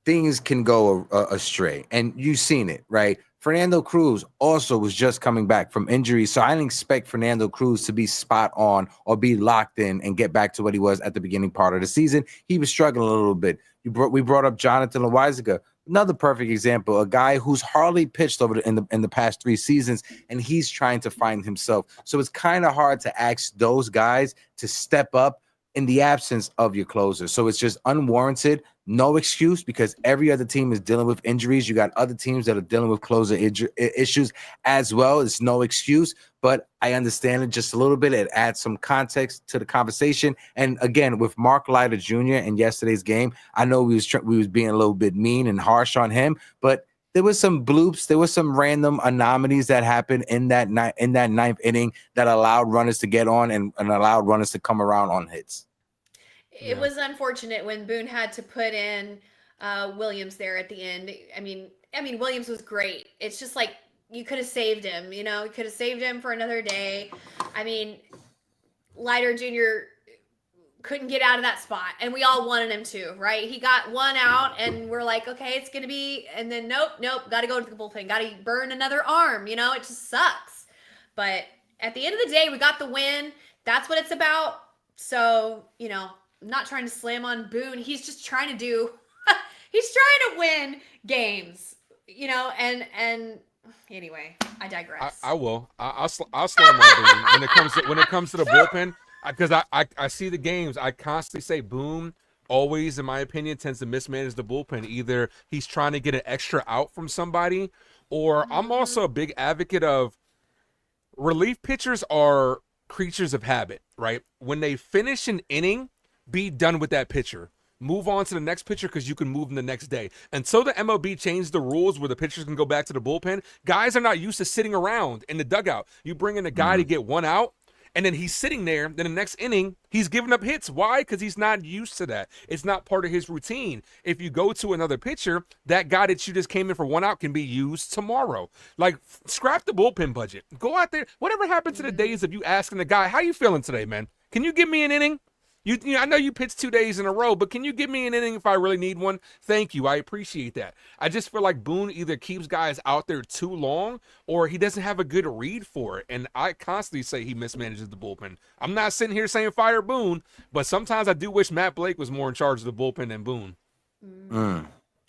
things can go astray. And you've seen it, right? Fernando Cruz also was just coming back from injury, so I didn't expect Fernando Cruz to be spot on or be locked in and get back to what he was at the beginning part of the season. He was struggling a little bit. We brought up Jonathan Loaizaga, another perfect example, a guy who's hardly pitched in the past 3 seasons, and he's trying to find himself. So it's kind of hard to ask those guys to step up in the absence of your closer. So it's just unwarranted, no excuse, because every other team is dealing with injuries. You got other teams that are dealing with closer issues as well. It's no excuse, but I understand it just a little bit. It adds some context to the conversation. And again, with Mark Leiter Jr. in yesterday's game, I know we was being a little bit mean and harsh on him, but there was some bloops. There was some random anomalies that happened in that ninth inning that allowed runners to get on and allowed runners to come around on hits. It was unfortunate when Boone had to put in Williams there at the end. I mean, Williams was great. It's just like you could have saved him. You could have saved him for another day. I mean, Leiter Jr. couldn't get out of that spot, and we all wanted him to, right? He got one out, and we're like, okay, it's going to be, and then nope, got to go to the bullpen, got to burn another arm, it just sucks. But at the end of the day, we got the win. That's what it's about. So, I'm not trying to slam on Boone. He's just trying to he's trying to win games, and anyway, I digress. I will. I'll slam on Boone when it comes to the bullpen. Because I see the games, I constantly say Boone always, in my opinion, tends to mismanage the bullpen. Either he's trying to get an extra out from somebody, or I'm also a big advocate of relief pitchers are creatures of habit, right? When they finish an inning, be done with that pitcher. move on to the next pitcher because you can move them the next day. Until the MLB changed the rules where the pitchers can go back to the bullpen, guys are not used to sitting around in the dugout. You bring in a guy to get one out, and then he's sitting there. Then the next inning, he's giving up hits. Why? Because he's not used to that. It's not part of his routine. If you go to another pitcher, that guy that you just came in for one out can be used tomorrow. Like, scrap the bullpen budget. Go out there. Whatever happened to the days of you asking the guy, how you feeling today, man? Can you give me an inning? You I know you pitched 2 days in a row, but can you give me an inning if I really need one? Thank you. I appreciate that. I just feel like Boone either keeps guys out there too long or he doesn't have a good read for it. And I constantly say he mismanages the bullpen. I'm not sitting here saying fire Boone, but sometimes I do wish Matt Blake was more in charge of the bullpen than Boone.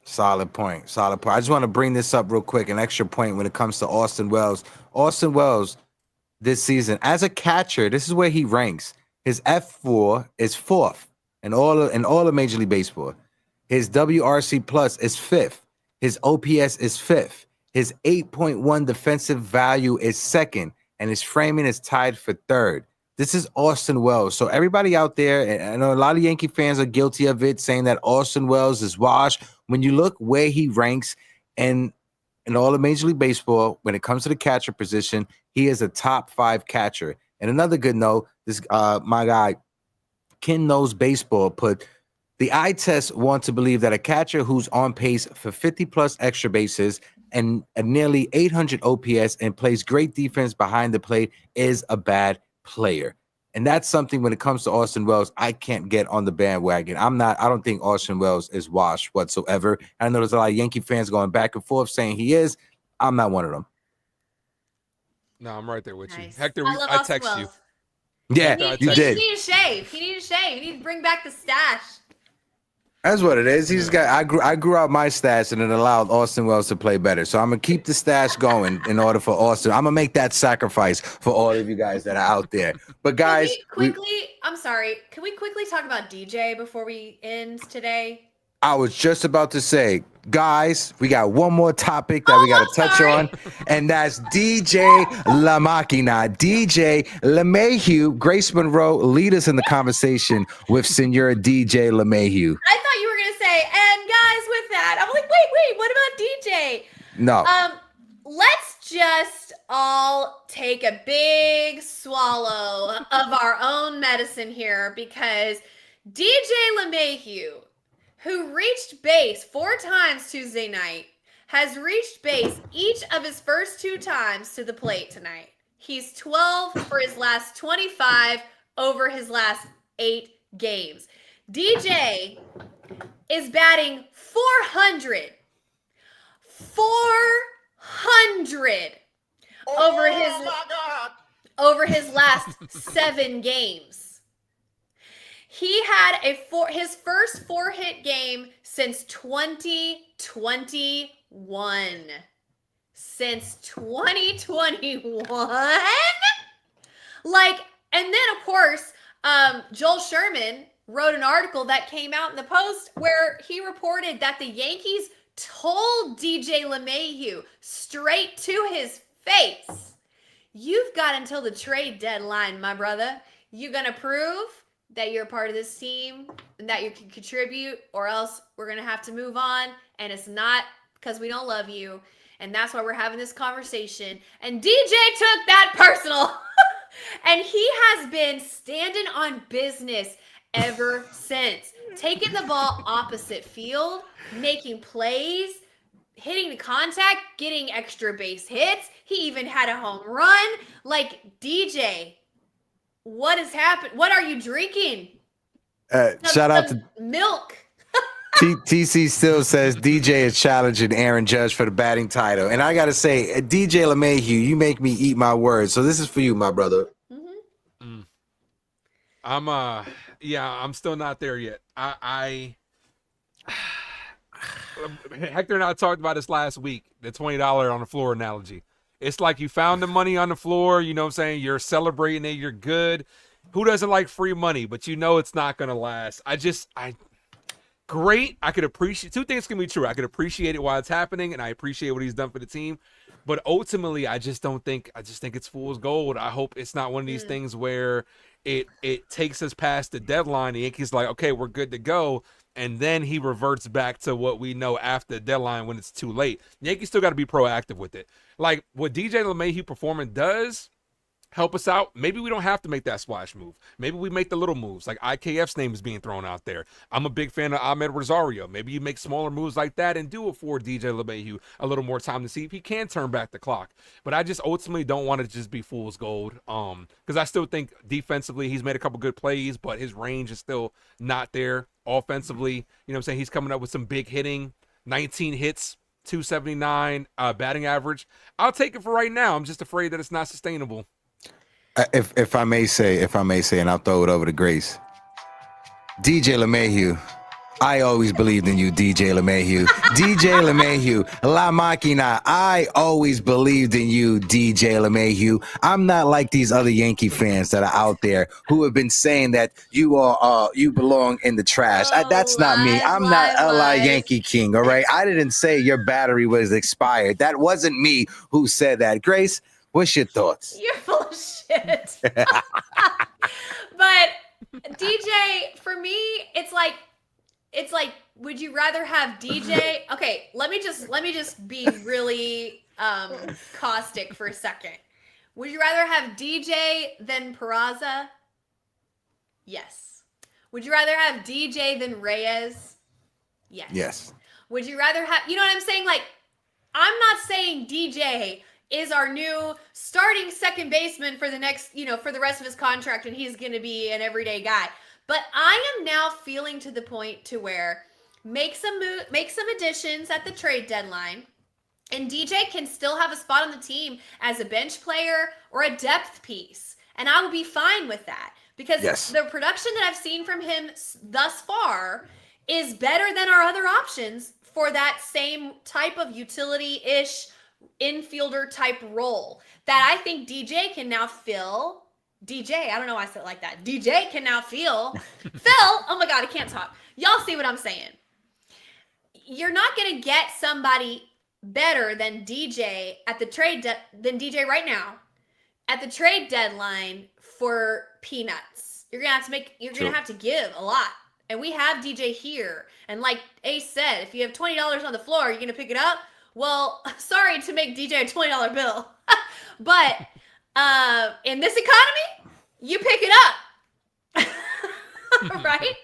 Solid point. Solid point. I just want to bring this up real quick, an extra point when it comes to Austin Wells. Austin Wells this season, as a catcher, this is where he ranks. His F4 is 4th in all of Major League Baseball. His WRC plus is 5th. His OPS is 5th. His 8.1 defensive value is 2nd, and his framing is tied for 3rd. This is Austin Wells. So everybody out there, and I know a lot of Yankee fans are guilty of it, saying that Austin Wells is washed. When you look where he ranks in all of Major League Baseball, when it comes to the catcher position, he is a top 5 catcher. And another good note, this my guy, Ken Knows Baseball, put the eye test want to believe that a catcher who's on pace for 50-plus extra bases and a nearly 800 OPS and plays great defense behind the plate is a bad player. And that's something when it comes to Austin Wells, I can't get on the bandwagon. I don't think Austin Wells is washed whatsoever. I know there's a lot of Yankee fans going back and forth saying he is. I'm not one of them. No, I'm right there with you. Nice. Hector, I text Wells. you. Yeah, you did. He needs to shave. He needs to bring back the stash. That's what it is. He's got. I grew out my stash and it allowed Austin Wells to play better. So I'm gonna keep the stash going in order for Austin. I'm gonna make that sacrifice for all of you guys that are out there. But guys, I'm sorry. Can we quickly talk about DJ before we end today? I was just about to say, guys, we got one more topic that we got to touch on, and that's DJ La Machina, DJ LeMahieu. Grace Monroe, lead us in the conversation with Senor DJ LeMahieu. I thought you were going to say, and guys, with that, I'm like, wait, what about DJ? No. Let's just all take a big swallow of our own medicine here, because DJ LeMahieu, who reached base 4 times Tuesday night, has reached base each of his first 2 times to the plate tonight. He's 12 for his last 25 over his last 8 games. DJ is batting 400 over his last 7 games. He had his first 4-hit game since 2021. Since 2021? And then of course, Joel Sherman wrote an article that came out in the Post where he reported that the Yankees told DJ LeMahieu straight to his face, "You've got until the trade deadline, my brother. You gonna prove that you're a part of this team and that you can contribute, or else we're going to have to move on. And it's not because we don't love you. And that's why we're having this conversation." And DJ took that personal. And he has been standing on business ever since. Taking the ball opposite field, making plays, hitting the contact, getting extra base hits. He even had a home run. DJ, what has happened? What are you drinking? Shout out to milk. TC still says DJ is challenging Aaron Judge for the batting title. And I got to say, DJ LeMahieu, you make me eat my words. So this is for you, my brother. Mm-hmm. I'm still not there yet. Hector and I talked about this last week, the $20 on the floor analogy. It's like you found the money on the floor, you know what I'm saying? You're celebrating it, you're good. Who doesn't like free money? But you know it's not going to last. Great. I could appreciate, 2 things can be true. I could appreciate it while it's happening, and I appreciate what he's done for the team. But ultimately, I just think it's fool's gold. I hope it's not one of these things where it takes us past the deadline. The Yankees like, okay, we're good to go. and then he reverts back to what we know after the deadline when it's too late. Yankees still got to be proactive with it. Like what DJ LeMahieu performing does help us out. Maybe we don't have to make that splash move. Maybe we make the little moves. Like IKF's name is being thrown out there. I'm a big fan of Ahmed Rosario. Maybe you make smaller moves like that and do afford DJ LeMahieu a little more time to see if he can turn back the clock. But I just ultimately don't want to just be fool's gold. Because I still think defensively he's made a couple good plays, but his range is still not there. Offensively, you know what I'm saying? He's coming up with some big hitting, 19 hits, 279 batting average. I'll take it for right now. I'm just afraid that it's not sustainable. If I may say, and I'll throw it over to Grace. DJ LeMahieu, I always believed in you, DJ LeMahieu. DJ LeMahieu, La Máquina, I always believed in you, DJ LeMahieu. I'm not like these other Yankee fans that are out there who have been saying that you belong in the trash. That's not me. I'm not LA Yankee King, all right? I didn't say your battery was expired. That wasn't me who said that. Grace, what's your thoughts? You're full of shit. But DJ, for me, it's like, would you rather have DJ? Okay, let me just be really caustic for a second. Would you rather have DJ than Peraza? Yes. Would you rather have DJ than Reyes? Yes. Yes. Would you rather have, you know what I'm saying? Like, I'm not saying DJ is our new starting second baseman for the next, for the rest of his contract, and he's going to be an everyday guy. But I am now feeling to the point to where make some additions at the trade deadline, and DJ can still have a spot on the team as a bench player or a depth piece. And I will be fine with that because the production that I've seen from him thus far is better than our other options for that same type of utility-ish infielder type role that I think DJ can now fill. DJ, I don't know why I said it like that. DJ can now fill. Oh my God, I can't talk. Y'all see what I'm saying? You're not going to get somebody better than DJ at the trade than DJ right now at the trade deadline for peanuts. You're going to have to give a lot. And we have DJ here. And like Ace said, if you have $20 on the floor, you're going to pick it up. Well, sorry to make DJ a $20 bill, but in this economy, you pick it up, right?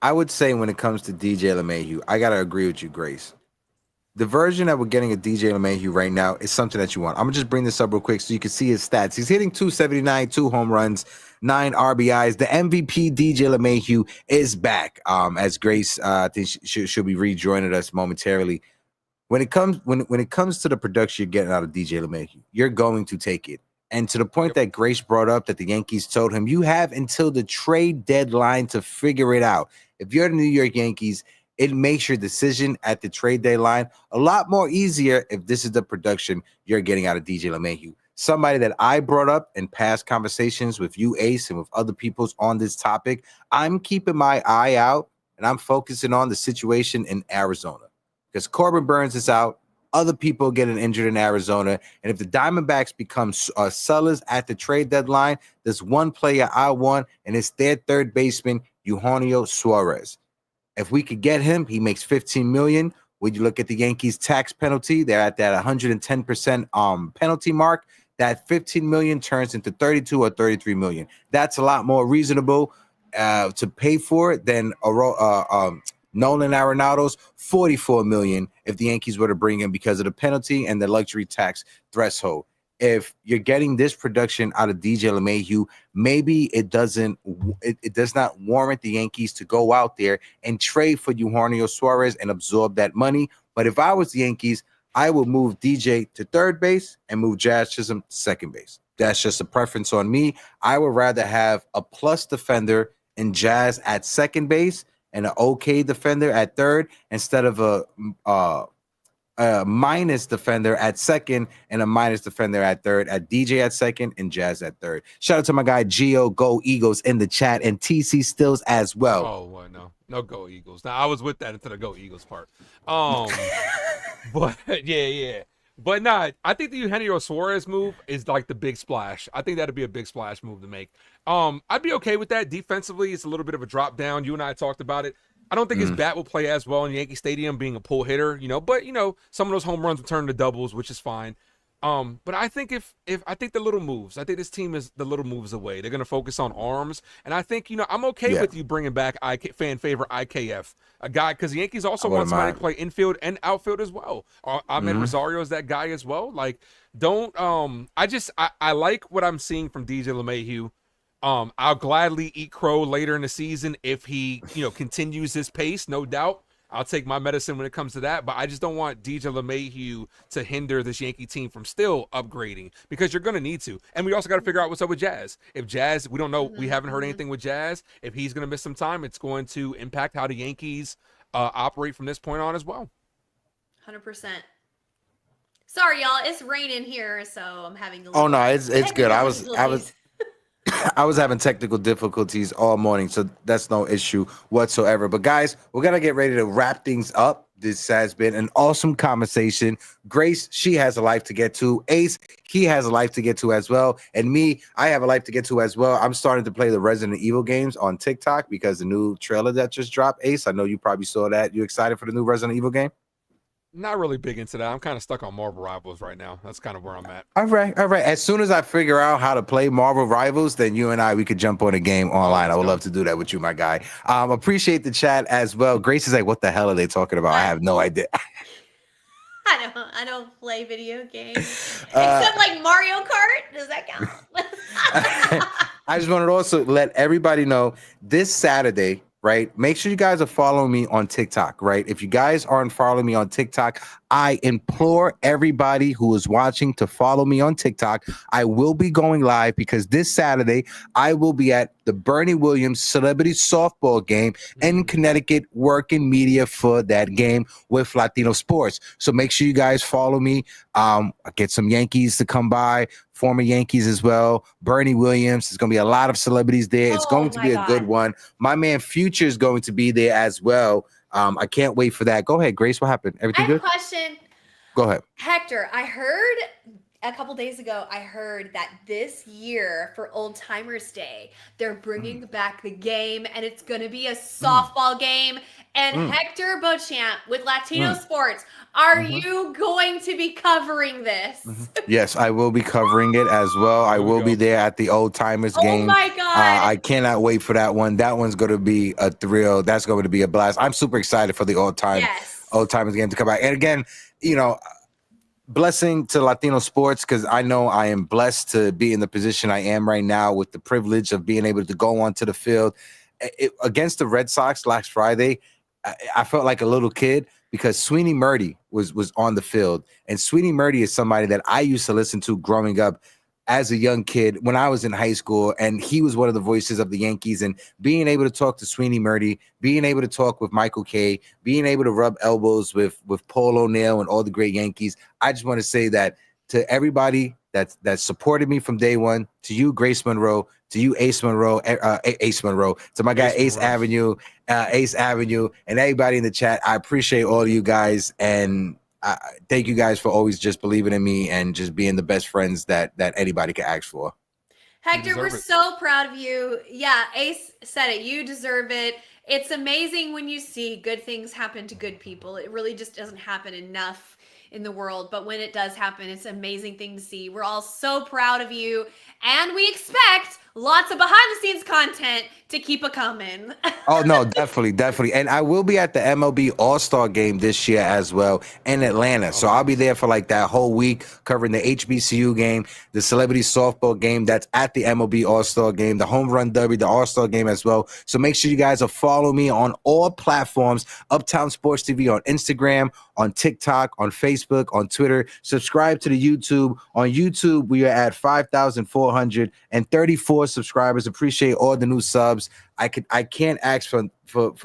I would say when it comes to DJ LeMahieu, I gotta agree with you, Grace. The version that we're getting of DJ LeMahieu right now is something that you want. I'm gonna just bring this up real quick so you can see his stats. He's hitting 279, 2 home runs, 9 RBIs. The MVP DJ LeMahieu is back. As Grace, I think she'll be rejoining us momentarily. When it comes to the production you're getting out of DJ LeMahieu, you're going to take it. And to the point that Grace brought up, that the Yankees told him, you have until the trade deadline to figure it out. If you're the New York Yankees, it makes your decision at the trade deadline a lot more easier if this is the production you're getting out of DJ LeMahieu. Somebody that I brought up in past conversations with you, Ace, and with other people's on this topic. I'm keeping my eye out, and I'm focusing on the situation in Arizona. Because Corbin Burns is out. Other people getting injured in Arizona. And if the Diamondbacks become sellers at the trade deadline, there's one player I want, and it's their third baseman, Eugenio Suarez. If we could get him, he makes $15 million. When you look at the Yankees tax penalty, they're at that 110% penalty mark. That $15 million turns into $32 or $33 million. That's a lot more reasonable to pay for it than Nolan Arenado's $44 million if the Yankees were to bring him because of the penalty and the luxury tax threshold. If you're getting this production out of DJ LeMahieu, maybe it does not warrant the Yankees to go out there and trade for Eugenio Suarez and absorb that money. But if I was the Yankees, I would move DJ to third base and move Jazz Chisholm to second base. That's just a preference on me. I would rather have a plus defender in Jazz at second base and an okay defender at third instead of a minus defender at second and a minus defender at third, at DJ at second and Jazz at third. Shout out to my guy Gio, Go Eagles in the chat, and TC Stills as well. Oh, well, no Go Eagles. Now I was with that until the Go Eagles part. But yeah. But nah, I think the Eugenio Suarez move is like the big splash. I think that'd be a big splash move to make. I'd be okay with that. Defensively, it's a little bit of a drop down. You and I talked about it. I don't think his bat will play as well in Yankee Stadium being a pull hitter, but some of those home runs will turn to doubles, which is fine. But I think if I think the little moves, I think this team is the little moves away. They're going to focus on arms. And I think, I'm okay with you bringing back fan favorite IKF, a guy, because the Yankees also want somebody to play infield and outfield as well. Ahmed Rosario is that guy as well. Like, I like what I'm seeing from DJ LeMahieu. I'll gladly eat crow later in the season if he, continues his pace, no doubt. I'll take my medicine when it comes to that, but I just don't want DJ LeMahieu to hinder this Yankee team from still upgrading, because you're going to need to. And we also got to figure out what's up with Jazz. If Jazz, we don't know, we haven't heard anything with Jazz. If he's going to miss some time, it's going to impact how the Yankees operate from this point on as well. 100%. Sorry, y'all. It's raining here, so I'm having a little. Oh no, it's good. I was having technical difficulties all morning, so that's no issue whatsoever. But guys, we're gonna get ready to wrap things up. This has been an awesome conversation. Grace, she has a life to get to. Ace, he has a life to get to as well. And me, I have a life to get to as well. I'm starting to play the Resident Evil games on TikTok because the new trailer that just dropped. Ace, I know you probably saw that. You excited for the new Resident Evil game? Not really big into that. I'm kind of stuck on Marvel Rivals right now. That's kind of where I'm at. All right. As soon as I figure out how to play Marvel Rivals, then you and we could jump on a game online. I would love to do that with you, my guy. Appreciate the chat as well. Grace is like, what the hell are they talking about? I have no idea. I don't play video games. Except like Mario Kart. Does that count? I just wanted to also let everybody know this Saturday, right? Make sure you guys are following me on TikTok, right? If you guys aren't following me on TikTok, I implore everybody who is watching to follow me on TikTok. I will be going live because this Saturday, I will be at the Bernie Williams Celebrity Softball game in Connecticut, working media for that game with Latino Sports. So make sure you guys follow me. Get some Yankees to come by, former Yankees as well. Bernie Williams, there's going to be a lot of celebrities there. It's going to be a good one. My man Future is going to be there as well. I can't wait for that. Go ahead, Grace. What happened? Everything good? I have a question. Go ahead. Hector, I heard a couple days ago, that this year for Old Timers Day, they're bringing back the game, and it's going to be a softball game. And Hector Beauchamp with Latino Sports, are you going to be covering this? Yes, I will be covering it as well. I will be there at the Old Timers game. Oh my God. I cannot wait for that one. That one's going to be a thrill. That's going to be a blast. I'm super excited for the Old Timers game to come back. And again, blessing to Latino sports, because I know I am blessed to be in the position I am right now with the privilege of being able to go onto the field. Against the Red Sox last Friday, I felt like a little kid because Sweeney Murdy was on the field. And Sweeney Murdy is somebody that I used to listen to growing up as a young kid when I was in high school, and he was one of the voices of the Yankees. And being able to talk to Sweeney Murdy, being able to talk with Michael Kay, being able to rub elbows with Paul O'Neill and all the great Yankees, I just want to say that to everybody that supported me from day one, to you, Grace Monroe, to you, Ace Monroe, to my guy Ace Avenue, and everybody in the chat. I appreciate all of you guys, and thank you guys for always just believing in me and just being the best friends that anybody can ask for. Hector, we're so proud of you. Yeah, Ace said it. You deserve it. It's amazing when you see good things happen to good people. It really just doesn't happen enough in the world, but when it does happen, it's an amazing thing to see. We're all so proud of you, and we expect lots of behind-the-scenes content to keep a coming. Oh, no, definitely. And I will be at the MLB All-Star game this year as well in Atlanta. So I'll be there for like that whole week covering the HBCU game, the celebrity softball game that's at the MLB All-Star game, the home run derby, the All-Star game as well. So make sure you guys are following me on all platforms, Uptown Sports TV on Instagram, on TikTok, on Facebook, on Twitter. Subscribe to the YouTube. On YouTube, we are at 5,434 subscribers. Appreciate all the new subs. I can't ask for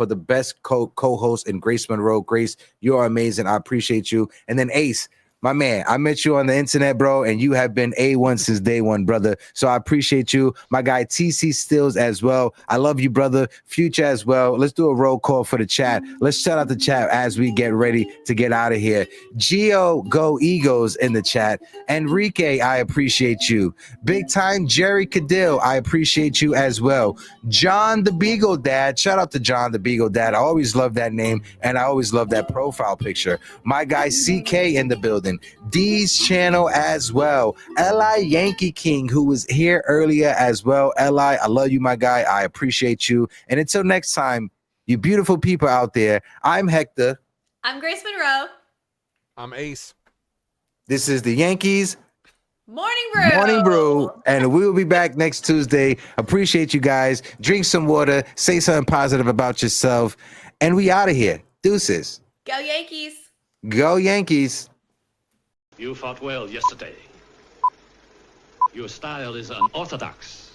the best co-host in Grace Monroe. Grace, you are amazing. I appreciate you. And then Ace, My man, I met you on the internet, bro, and you have been A1 since day one, brother. So I appreciate you. My guy TC Stills as well. I love you, brother. Future as well. Let's do a roll call for the chat. Let's shout out the chat as we get ready to get out of here. Gio Go Egos in the chat. Enrique, I appreciate you. Big time Jerry Cadill, I appreciate you as well. John the Beagle Dad. Shout out to John the Beagle Dad. I always love that name, and I always love that profile picture. My guy CK in the building. D's channel as well. Li Yankee King, who was here earlier as well. Li, I love you, my guy. I appreciate you. And until next time, you beautiful people out there, I'm Hector. I'm Grace Monroe. I'm Ace. This is the Yankees Morning Brew, and we will be back next Tuesday. Appreciate you guys. Drink some water. Say something positive about yourself. And we out of here. Deuces. Go Yankees. Go Yankees. You fought well yesterday. Your style is unorthodox.